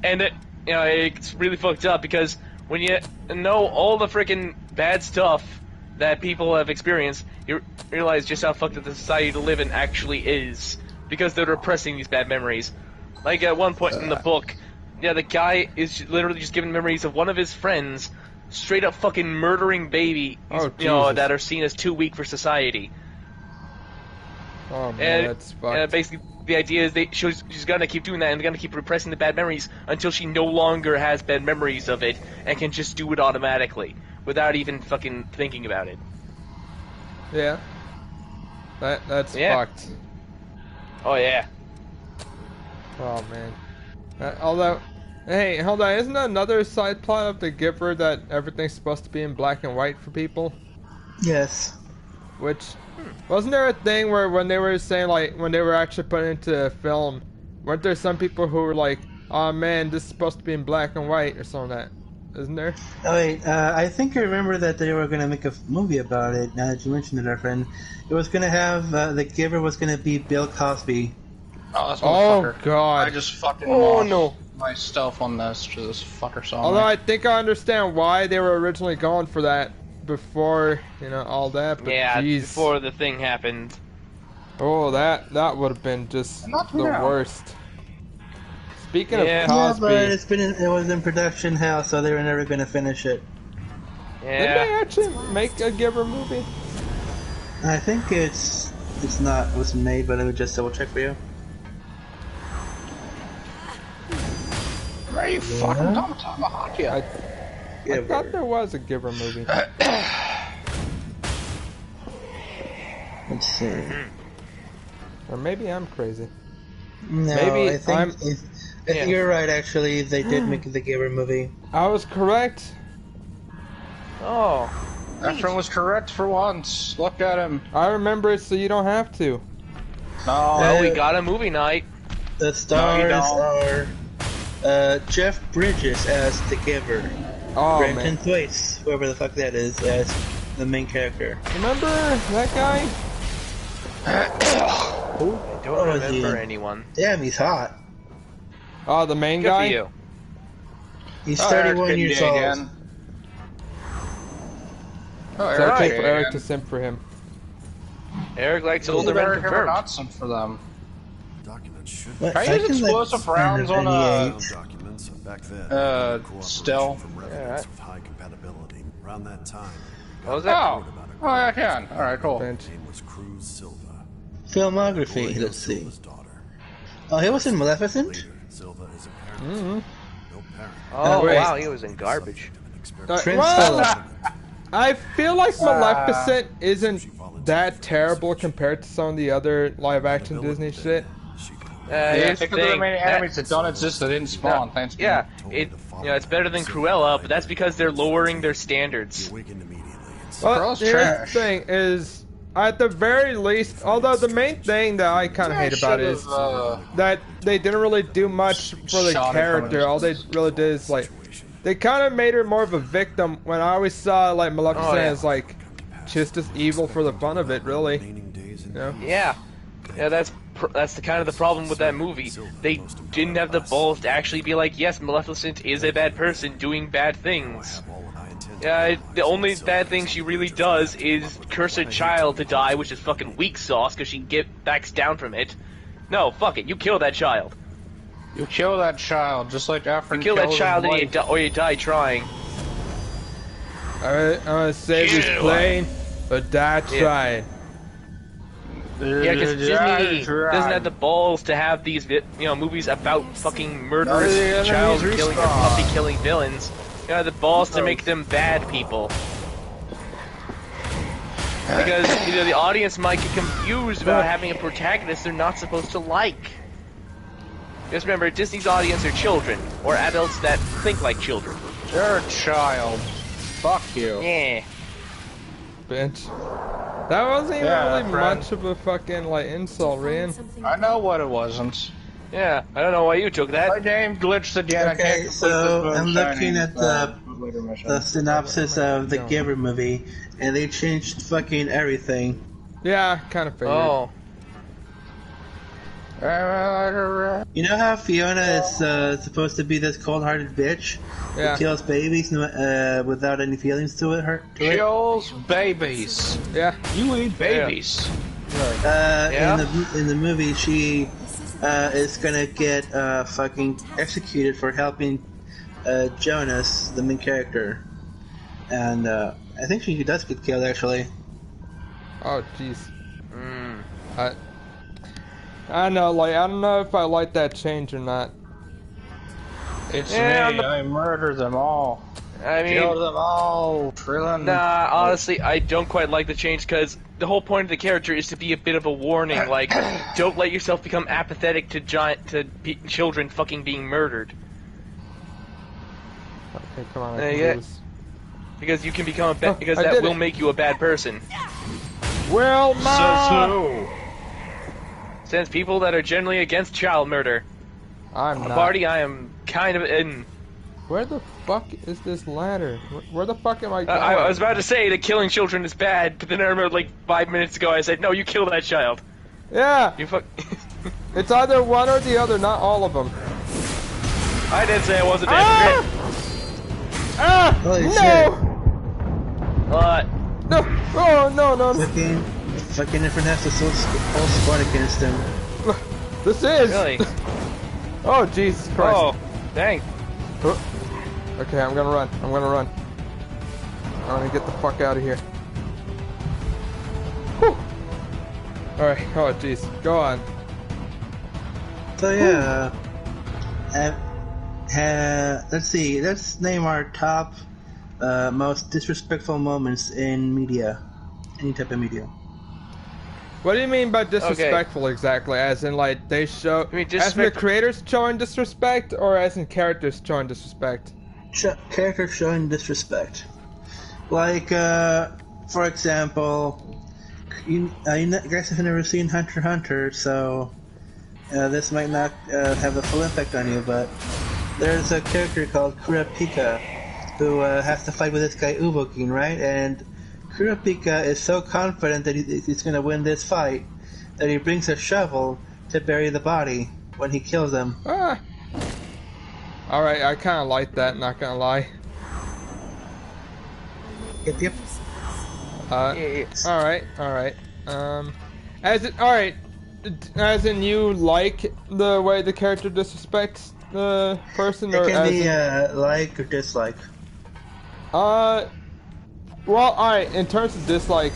And it's really fucked up because when you know all the freaking bad stuff that people have experienced, you realize just how fucked up the society to live in actually is. Because they're repressing these bad memories. Like, at one point in the book, the guy is literally just given memories of one of his friends straight up fucking murdering babies, that are seen as too weak for society. Oh man, that's fucked. Basically, the idea is she's gonna keep doing that and they're gonna keep repressing the bad memories until she no longer has bad memories of it and can just do it automatically without even fucking thinking about it. Yeah. That's fucked. Oh yeah. Oh man. Although, hey, hold on, isn't that another side plot of The Giver that everything's supposed to be in black and white for people? Yes. Which, wasn't there a thing where when they were saying, like, when they were actually putting it into film, weren't there some people who were like, oh man, this is supposed to be in black and white or something like that? Isn't there? Oh wait, I think I remember that they were going to make a movie about it, now that you mentioned it, our friend. It was going to have, The Giver was going to be Bill Cosby. Oh God! I just fucking lost my stuff on this to this fucker song. Although I think I understand why they were originally going for that before, all that. But yeah, geez. before the thing happened. Oh, that would have been just Not the now. worst. Speaking Yeah. of Yeah, Cosby, but it was in production hell, so they were never gonna finish it. didn't they Yeah. actually make a Giver movie? I think it's not was made, but I would just double check for you. Are you fucking tomahawk ya? I Yeah, thought there was a Giver movie. let's see. Or maybe I'm crazy. No, Maybe I think I'm- I think you're right. Actually, they did make the Giver movie. I was correct. Oh. Efren was correct for once. Look at him. I remember it, so you don't have to. No. Well, we got a movie night. The stars don't. are Jeff Bridges as the Giver, Oh Brenton man, Thwaites, whoever the fuck that is, as the main character. remember that guy? I don't Oh, is remember he? anyone. Damn, he's hot. Oh, the main Good guy. for you. He's Oh, 31 Eric years Kidney old. again. Oh, It's Eric okay Kidney for Eric again. to simp for him. Eric likes Older older men Eric ever confirmed. not some for them. Documents should What? Can I use explosive rounds on a- documents back then. still. From Yeah, residents right. with high compatibility. Around that time, What was that? Oh. Oh, yeah, I can. Alright, cool. Bench. name was Cruz Silva. Filmography, Gloria let's see. Silva's daughter. Oh, he was in Maleficent? Later, Silva is a parent. No parent. Oh, wait. wow, he was in garbage. Prince Well, Philip. I feel like Maleficent isn't that terrible compared to some of the other live-action Disney shit. Yeah, Here's the think of the thing. remaining enemies that don't exist that didn't spawn. Thanks. Yeah, it's better than Cruella, but that's because they're lowering their standards. Awakened immediately. Well, Girl's here's trash. the thing is, at the very least, although the main thing that I kind of hate about it is that they didn't really do much for the Shot it from character. a All they really did is like, they kind of made her more of a victim. When I always saw like Maleficent Oh, yeah. as like just as evil for the fun of it, really. Remaining days in You know? Yeah, that's the kind of the problem with that movie. They didn't have the balls to actually be like, yes, Maleficent is a bad person doing bad things. all what I intend. Yeah, the only bad thing she really does is curse a child to die, which is fucking weak sauce because she backs down from it. No, fuck it, you kill that child. You kill that child, just like Efren Kill that killed child his and wife. or you die trying. Alright, I'm gonna save this Kill. plane, but die trying. Yeah, because Disney doesn't have the balls to have these, movies about fucking murderous No, the enemies child killing or respawn. puppy killing villains. You know, the balls to make them bad people. Because the audience might get confused about having a protagonist they're not supposed to like. Just remember, Disney's audience are children, or adults that think like children. You're a child. Fuck you. Yeah. Bitch. That wasn't even Yeah, really friend. much of a fucking like insult, Rian. I know what it wasn't. Yeah, I don't know why you took that. My game glitched again. I Okay, can't complete so this I'm looking at later mission. the synopsis of the Giver movie, and they changed fucking everything. Yeah, kind of figured. Oh. You know how Fiona is supposed to be this cold-hearted bitch Yeah. who kills babies without any feelings to it? Kills babies. Yeah. You eat babies. Yeah? In the movie, she is gonna get fucking executed for helping Jonas, the main character, and I think she does get killed actually. Oh, jeez. I know, like, I don't know if I like that change or not. It's Yeah, me. I murder them all. I mean, Kill them all. Krillin. nah, honestly, I don't quite like the change because the whole point of the character is to be a bit of a warning. Like, don't let yourself become apathetic to children fucking being murdered. Okay, come on. Yeah. lose. Because you can become because I that did will it. make you a bad person. Well, Ma! Since people that are generally against child murder, I'm a not. party I am kind of in. Where the fuck is this ladder? Where the fuck am I going? I was about to say that killing children is bad, but then I remembered like 5 minutes ago I said, no, you kill that child. Yeah! You fuck. It's either one or the other, not all of them. I didn't say I wasn't a Ah! Ah! Holy No! shit. What? No! Oh, no, no, no. Fucking Fucking everyone has this whole squad against him. This is. Really? Oh Jesus Christ! Oh, dang. Okay, I'm gonna run. I'm gonna run. I'm gonna get the fuck out of here. Whew. All right. Oh jeez. Go on. So yeah, let's see. Let's name our top most disrespectful moments in media, any type of media. What do you mean by disrespectful exactly? As in, like, they show... I mean, as in the creators showing disrespect, or as in characters showing disrespect? Characters showing disrespect. Like, for example, you guys have never seen Hunter x Hunter, so this might not have a full impact on you, but there's a character called Kurapika who has to fight with this guy Ubokin, right? And Kurapika is so confident that he's going to win this fight that he brings a shovel to bury the body when he kills him. Ah. Alright, I kind of like that, not gonna lie. Yep. Alright. Alright, as in you like the way the character disrespects the person, or it can as be in, like or dislike. Well, alright, in terms of dislike,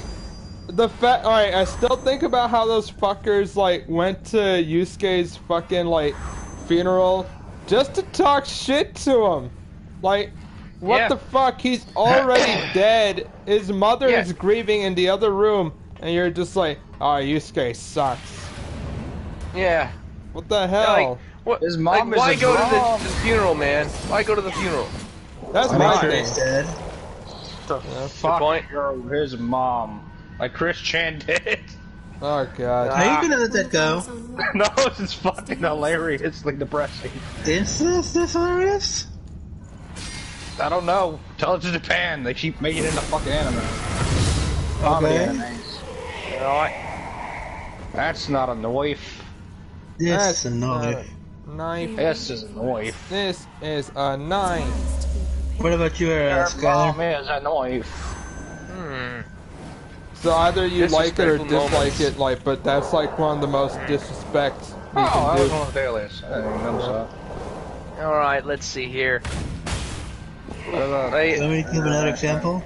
alright, I still think about how those fuckers, like, went to Yusuke's fucking, like, funeral just to talk shit to him. Like, what the fuck? He's already dead. His mother is grieving in the other room, and you're just like, oh, Yusuke sucks. Yeah. What the hell? Yeah, like, what, His mom like, why is go mom. to the funeral, man? Why go to the funeral? That's my Sure thing. he's dead. Fuck point. his mom. Like Chris Chan did. Oh god. Are you gonna let that go? No, it's fucking hilariously depressing. Is this hilarious? I don't know. Tell it to Japan. They keep making it into fucking anime. Comedy Okay. animes. You know what? That's not a knife. Yes, no. Knife. This is a knife. This is a knife. What about you, Your Skylar? mom is a knife. So either you like it or Disrespectful dislike moments. it, like, but that's like one of the most disrespect you Oh, that can was do. one of the dailies. I didn't know that. Alright, let's see here. Want me to give another example?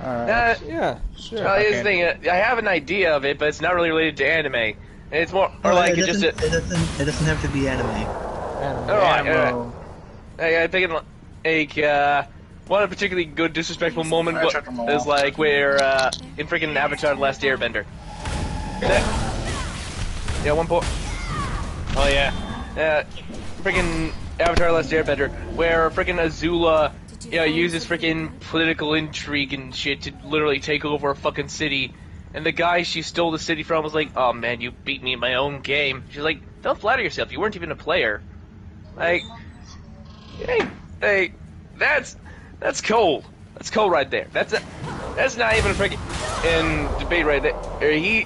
Alright. Yeah, sure. Here's the thing, I have an idea of it, but it's not really related to anime. It's more, or No, like, it it's just doesn't have to be anime. Alright. I think like, one particularly good disrespectful moment is like where, in freaking Avatar: The Last Airbender. Yeah, one point. Oh yeah. Freaking Avatar: The Last Airbender, where freaking Azula, uses freaking political intrigue and shit to literally take over a fucking city. And the guy she stole the city from was like, "Oh man, you beat me in my own game." She's like, "Don't flatter yourself. You weren't even a player." Like, hey, that's cold. That's cold right there. That's not even a freaking debate right there.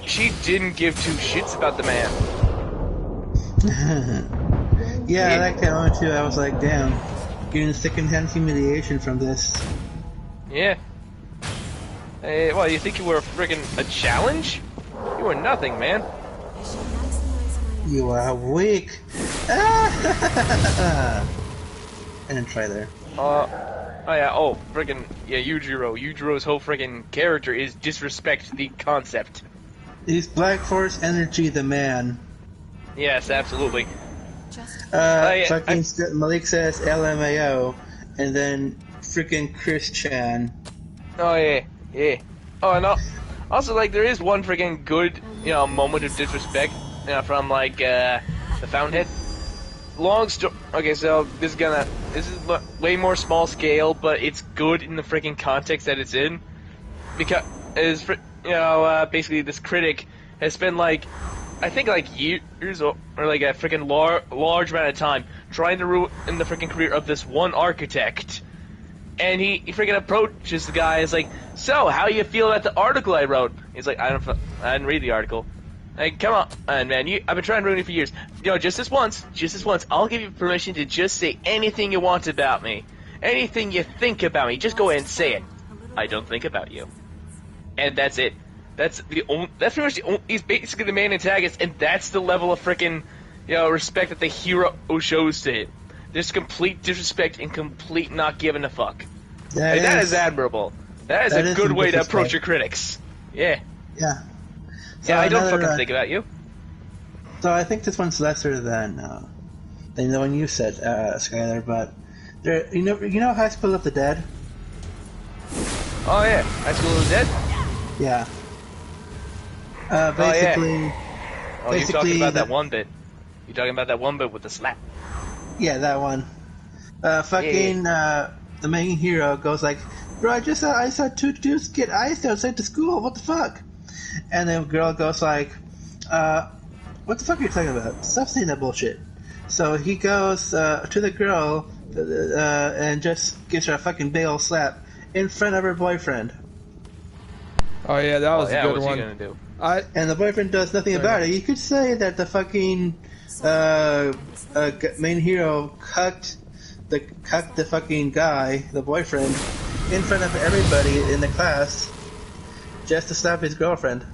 She didn't give two shits about the man. Yeah, I like that one too. I was like, damn, getting secondhand humiliation from this. Yeah. Hey, well, you think you were freaking a challenge? You were nothing, man. You are weak. I didn't try there. Freaking, Yujiro. Yujiro's whole freaking character is disrespect the concept. He's Black Force Energy, the man. Yes, absolutely. Fucking Malik says LMAO, and then freaking Chris Chan. Oh, yeah. Oh, and also, like, there is one freaking good, moment of disrespect, from, like, the Fountainhead. Long story. Okay, so this is way more small scale, but it's good in the freaking context that it's in. Because, basically this critic has spent, like, I think, like, years or like, a freaking large amount of time trying to ruin the freaking career of this one architect. And he freaking approaches the guy, is like, "So, how you feel about the article I wrote?" He's like, I didn't read the article. Like, come on, man, I've been trying to ruin it for years. Just this once, I'll give you permission to just say anything you want about me. Anything you think about me, just go ahead and say it. I don't think about you. And that's it. That's the only. That's pretty much the only. He's basically the main antagonist, and that's the level of freaking, respect that the hero shows to him. There's complete disrespect and complete not giving a fuck. That is admirable. That is a good way to approach your critics. Yeah. Yeah. So yeah, I don't fucking think about you. So I think this one's lesser than the one you said, Skylar. But there, you know, High School of the Dead. Oh yeah, High School of the Dead. Yeah. Basically. Oh, you're talking about that one bit. You're talking about that one bit with the slap. Yeah, that one. The main hero goes like, "Bro, I saw two dudes get iced outside the school. What the fuck?" And the girl goes like, "What the fuck are you talking about? Stop saying that bullshit." So he goes to the girl and just gives her a fucking big old slap in front of her boyfriend. Oh yeah, that was a good what's one. he gonna do? And the boyfriend does nothing about it. You could say that the fucking main hero cucked the fucking guy, the boyfriend, in front of everybody in the class just to stop his girlfriend.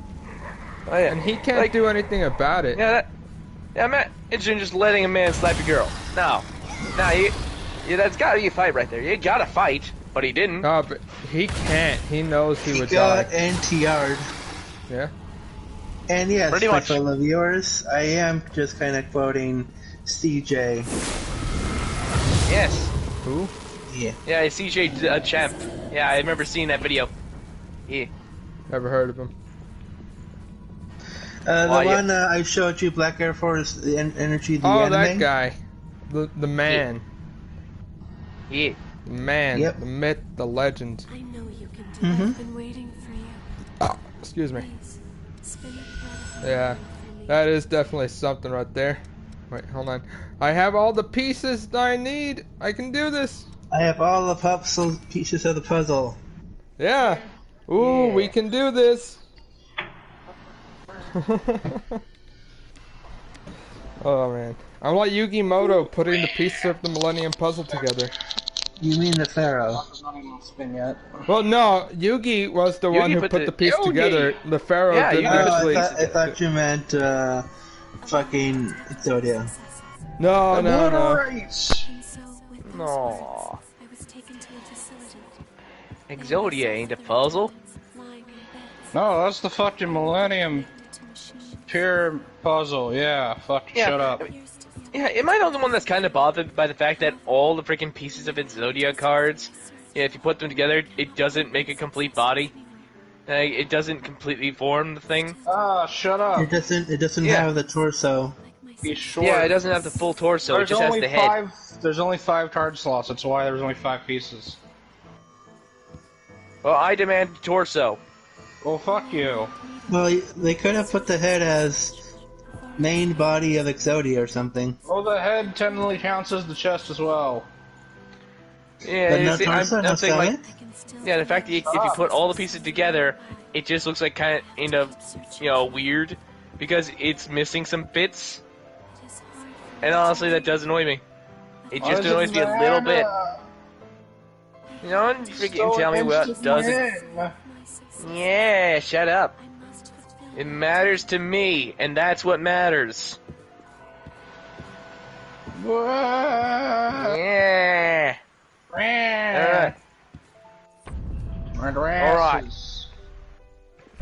Oh yeah, And he can't do anything about it. Yeah, I'm not interested in just letting a man slap a girl. No, that's gotta be a fight right there. You gotta fight, but he didn't. No, but he can't. He knows he would He got die. NTR'd. Yeah. And yes, Pretty for much. fellow viewers, I am just kind of quoting CJ. Yes. Who? Yeah. Yeah, CJ Champ. Yeah, I remember seeing that video. Yeah. Never heard of him. The Oh, yeah. one I showed you, Black Air Force, the Energy, the Oh, anime. that guy. The man. Yeah. The man. Yep. The myth. The legend. I know you can do it. I've been waiting for you. Oh, excuse me. Please, spin the thread of Yeah. for me. That is definitely something right there. Wait, hold on. I have all the pieces that I need. I can do this. I have all the pieces of the puzzle. Yeah. Ooh, we can do this. Oh man. I'm like Yugi Moto putting the pieces of the Millennium Puzzle together. You mean the Pharaoh? Not even spin yet. Well, no, Yugi was the one who put the piece Yugi. together. The Pharaoh Yeah, didn't Yugi. actually. I thought you meant fucking Exodia. No, no, no. And so, with those No. words, I was taken to a facility. Exodia ain't a puzzle. Lying in beds, No, that's the fucking Millennium connected to machines. Pure puzzle. Yeah, fuck. Yeah. Shut up. Appears to be Yeah, am I the only one that's kind of bothered by the fact that all the freaking pieces of its Zodiac cards, if you put them together, it doesn't make a complete body? Like, it doesn't completely form the thing? Ah, shut up. It doesn't Yeah. have the torso. like my Be short. Yeah, it doesn't have the full torso, it There's just has only the head. five. There's only 5 card slots. That's why there's only 5 pieces. Well, I demand torso. Well, fuck you. Well, they could have put the head as main body of Exodia or something. Well, the head technically counts as the chest as well. Yeah, But you no see, torso, no I'm saying, like, stomach? I can still yeah, the fact that if you put all the pieces together, it just looks like kind of, weird, because it's missing some bits, it is hard for and honestly, that does annoy me. It Why just does annoys me a little bit. matter? You know, and freaking So tell me what against does it. men. my success. Yeah, shut up. I must fulfill It matters to me, and that's what matters. Yeah. Alright.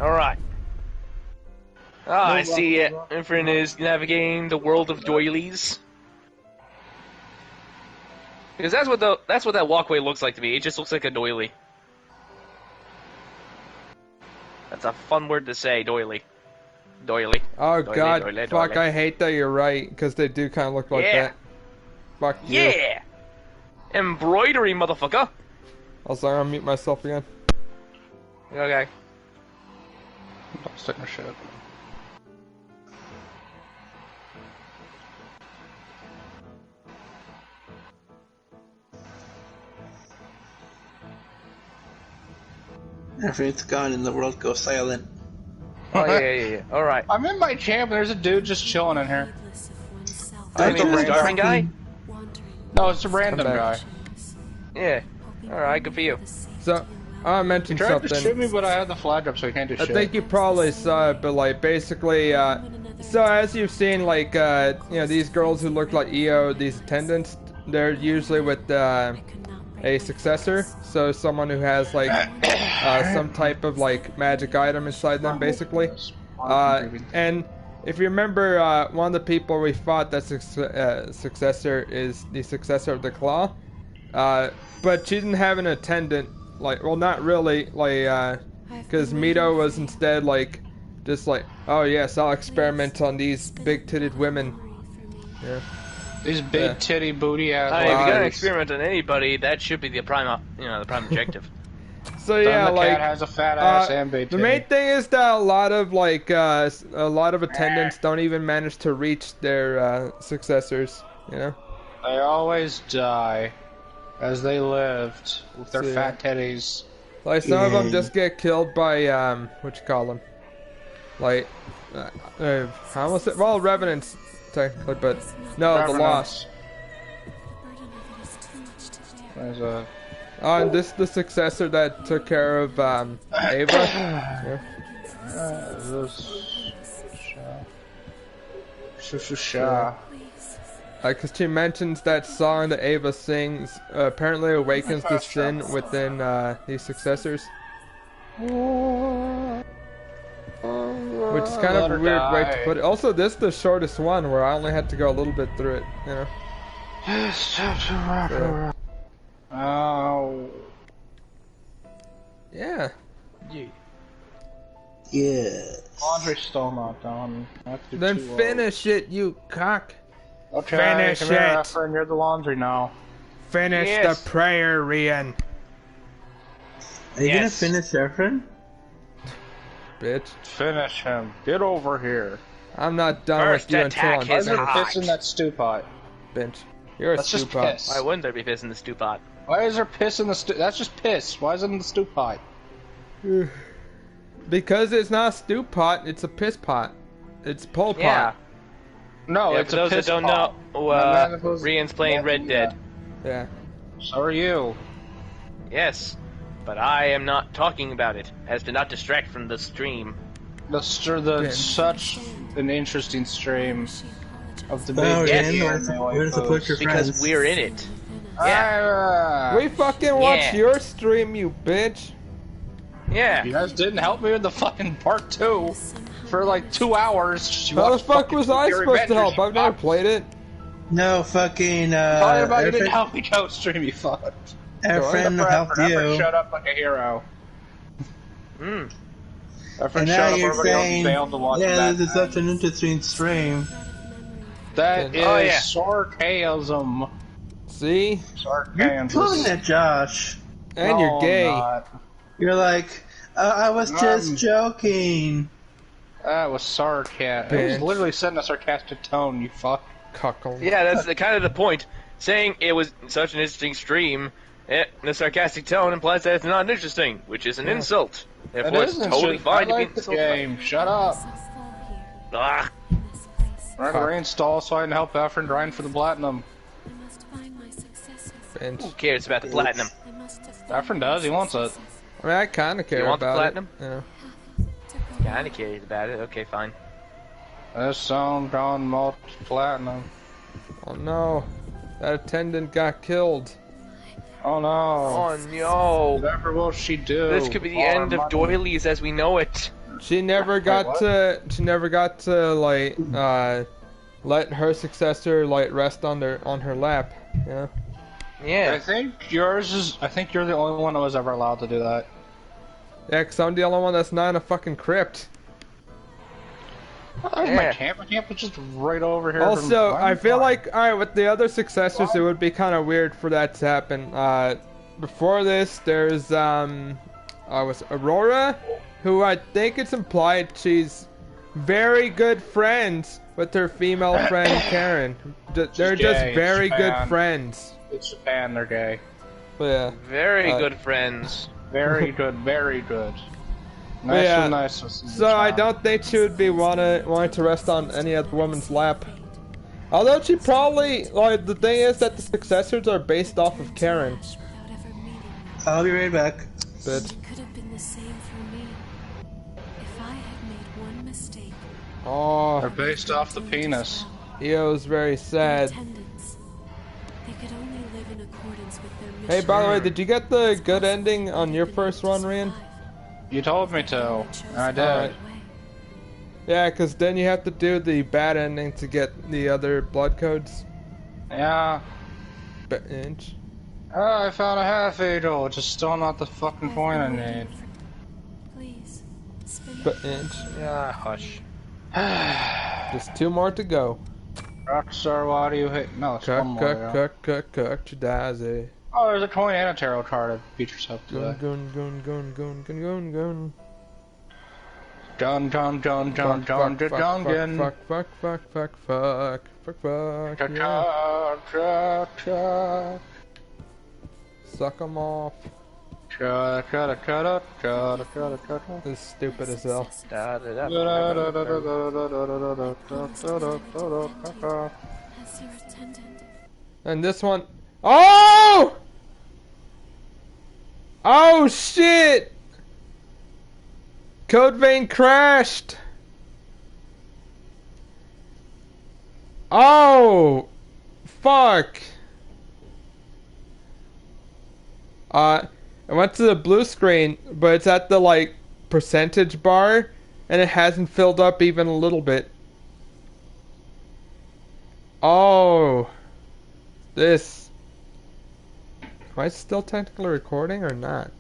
Alright. I see it. Infant is navigating the world of doilies. Because that's what that walkway looks like to me. It just looks like a doily. That's a fun word to say, doily. Doily. Oh Doily, god, doily, fuck! doily. I hate that you're right, because they do kind of look like Yeah. that. Fuck you. Yeah! Embroidery, motherfucker! Also, I'm gonna mute myself again. Okay. Stop sticking shit. After it's gone and the world goes silent. Oh, yeah. Alright. I'm in my camp. There's a dude just chilling in here. heedless of oneself. I Don't mean, you the starving guy? Wandering No, it's a random Come guy. back. shadows, Yeah. hoping Alright, good for you. the safety So- and I You mentioned tried to shoot something. me, but I had the flag up, so you can't do I shit. think you probably saw it, but like basically, so as you've seen, like you know, these girls who look like EO, these attendants, they're usually with a successor, so someone who has like some type of like magic item inside them, basically. And if you remember, one of the people we fought that's successor is the successor of the claw, but she didn't have an attendant. Like, well, not really, like, because Mito was instead like, just like, oh yes, I'll experiment on these big-titted women. Yeah. These big titty booty ass. If you're gonna Lies. experiment on anybody, that should be the prime, the prime objective. So yeah, the like cat has a fat ass and big the titty. main thing is that a lot of like a lot of attendants don't even manage to reach their successors. You know. They always die as they lived with their So, yeah. fat titties. Like some of them just get killed by what you call them, like I almost said, well, revenants technically, but no, the lost. The burden of it is too much to bear. There's a And this the successor that took care of Ava. Yeah. Please. Because she mentions that song that Ava sings apparently awakens the sin within these successors. Which is kind of a weird way to put it. Also, this is the shortest one where I only had to go a little bit through it, you know. Oh. Yeah. Yeah. Laundry's still not done. After Then 2 hours. finish it, you cock. Okay, finish come here, it. Efren, you're the laundry now. Finish Yes. the prayer, Rian. Are you Yes. gonna finish Efren? Bitch. Finish him. Get over here. I'm not done First with you until attack I'm Why is there hot. piss in that stew pot? Bitch. You're a That's just stupid. piss. Why wouldn't there be piss in the stew pot? Why is there piss in the stew? That's just piss. Why is it in the stew pot? Because it's not a stew pot, it's a piss pot. It's pole pot. Yeah. No, Yeah, it's for a those that piss don't pot. know, Not supposed- Rian's playing Yeah, Red Dead. Yeah. So are you. Yes, but I am not talking about it, as to not distract from the stream. The such an interesting stream She apologized. of the Oh, big Yes. Ren, where to support your Because friends? we're in it. Yeah. We fucking watched Yeah. your stream, you bitch. Yeah. You guys didn't help me with the fucking part 2 for like 2 hours. You How the watched fuck fucking was I Tokyo supposed to help? Revengers, I've never fuck. played it. No, fucking, Talking about you didn't Efren, help me go stream, you fuck. Efren helped Efren you. shut up like a hero. Hmm. Efren And now shut up, you're everybody else saying, failed to watch yeah, that. this is such an interesting stream. That is Oh, yeah. sarcasm. See? You're pulling Sarcasm. it, Josh. And you're gay. You're like, I was just joking. That was sarcasm. It was Bitch. literally set in a sarcastic tone, you fuck. Cuckold. Yeah, that's kind of the point. Saying it was such an interesting stream, the sarcastic tone implies that it's not interesting, which is an insult. Therefore, it's isn't totally shit. fine I to be like the insulted. game. Shut up. Ah, In this place, I'm gonna reinstall so I can help Efren grind for the platinum. I must find my successors. Bitch. who cares about the platinum? I must defend Efren does, he wants it. I mean, I kind of care You want the about platinum? it. Yeah. to go Kinda cares about it. Okay, fine. This song gone multi-platinum. Oh no. That attendant got killed. Oh no. Oh no! Whatever will she do? This could be the for end of money? doilies as we know it. She never got what? to. She never got to like let her successor like rest on her lap. You know. I Yeah. think yours is. I think you're the only one that was ever allowed to do that. Yeah, 'cause I'm the only one that's not in a fucking crypt. Oh, Yeah. my camp was just right over here. Also, from I feel like, alright, with the other successors, it would be kind of weird for that to happen. Before this, there's, was Aurora, who I think it's implied she's very good friends with her female friend Karen. They're just gay, very good Japan. friends. It's Japan. They're gay. But yeah. Very good friends. Very good. Very good. Nice Yeah. and nice. So I don't think she would be wanting to rest on any other woman's lap. Although she probably, like, the thing is that the successors are based off of Karen. without ever meeting. I'll be right back. bit. It could have been the same for me. If I had made one mistake, They're Oh, based off the penis. Eo's very their sad. attendants, they could only live in accordance with their mission. Hey, by the way, did you get the good ending on your first run, Rian? You told me to, and I did. Alright. Yeah, because then you have to do the bad ending to get the other blood codes. Yeah. Inch. Oh, I found a half angel, which is still not the fucking point I need. Please, spin Inch. Yeah, hush. Just 2 more to go. Rockstar, why do you hate? No, it's one more. Yeah. Daisy. Oh, there's a coin and a tarot card that features up Gun, today. gun. Dun dun dun dun dun dun dun dun. Fuck. Yeah. Suck 'em off. This is stupid as hell. Da, da, da, as your attendant. And this one. Oh! Oh shit! Code vein crashed. Oh! Fuck! I went to the blue screen, but it's at the like percentage bar, and it hasn't filled up even a little bit. Oh, this. Am I still technically recording or not?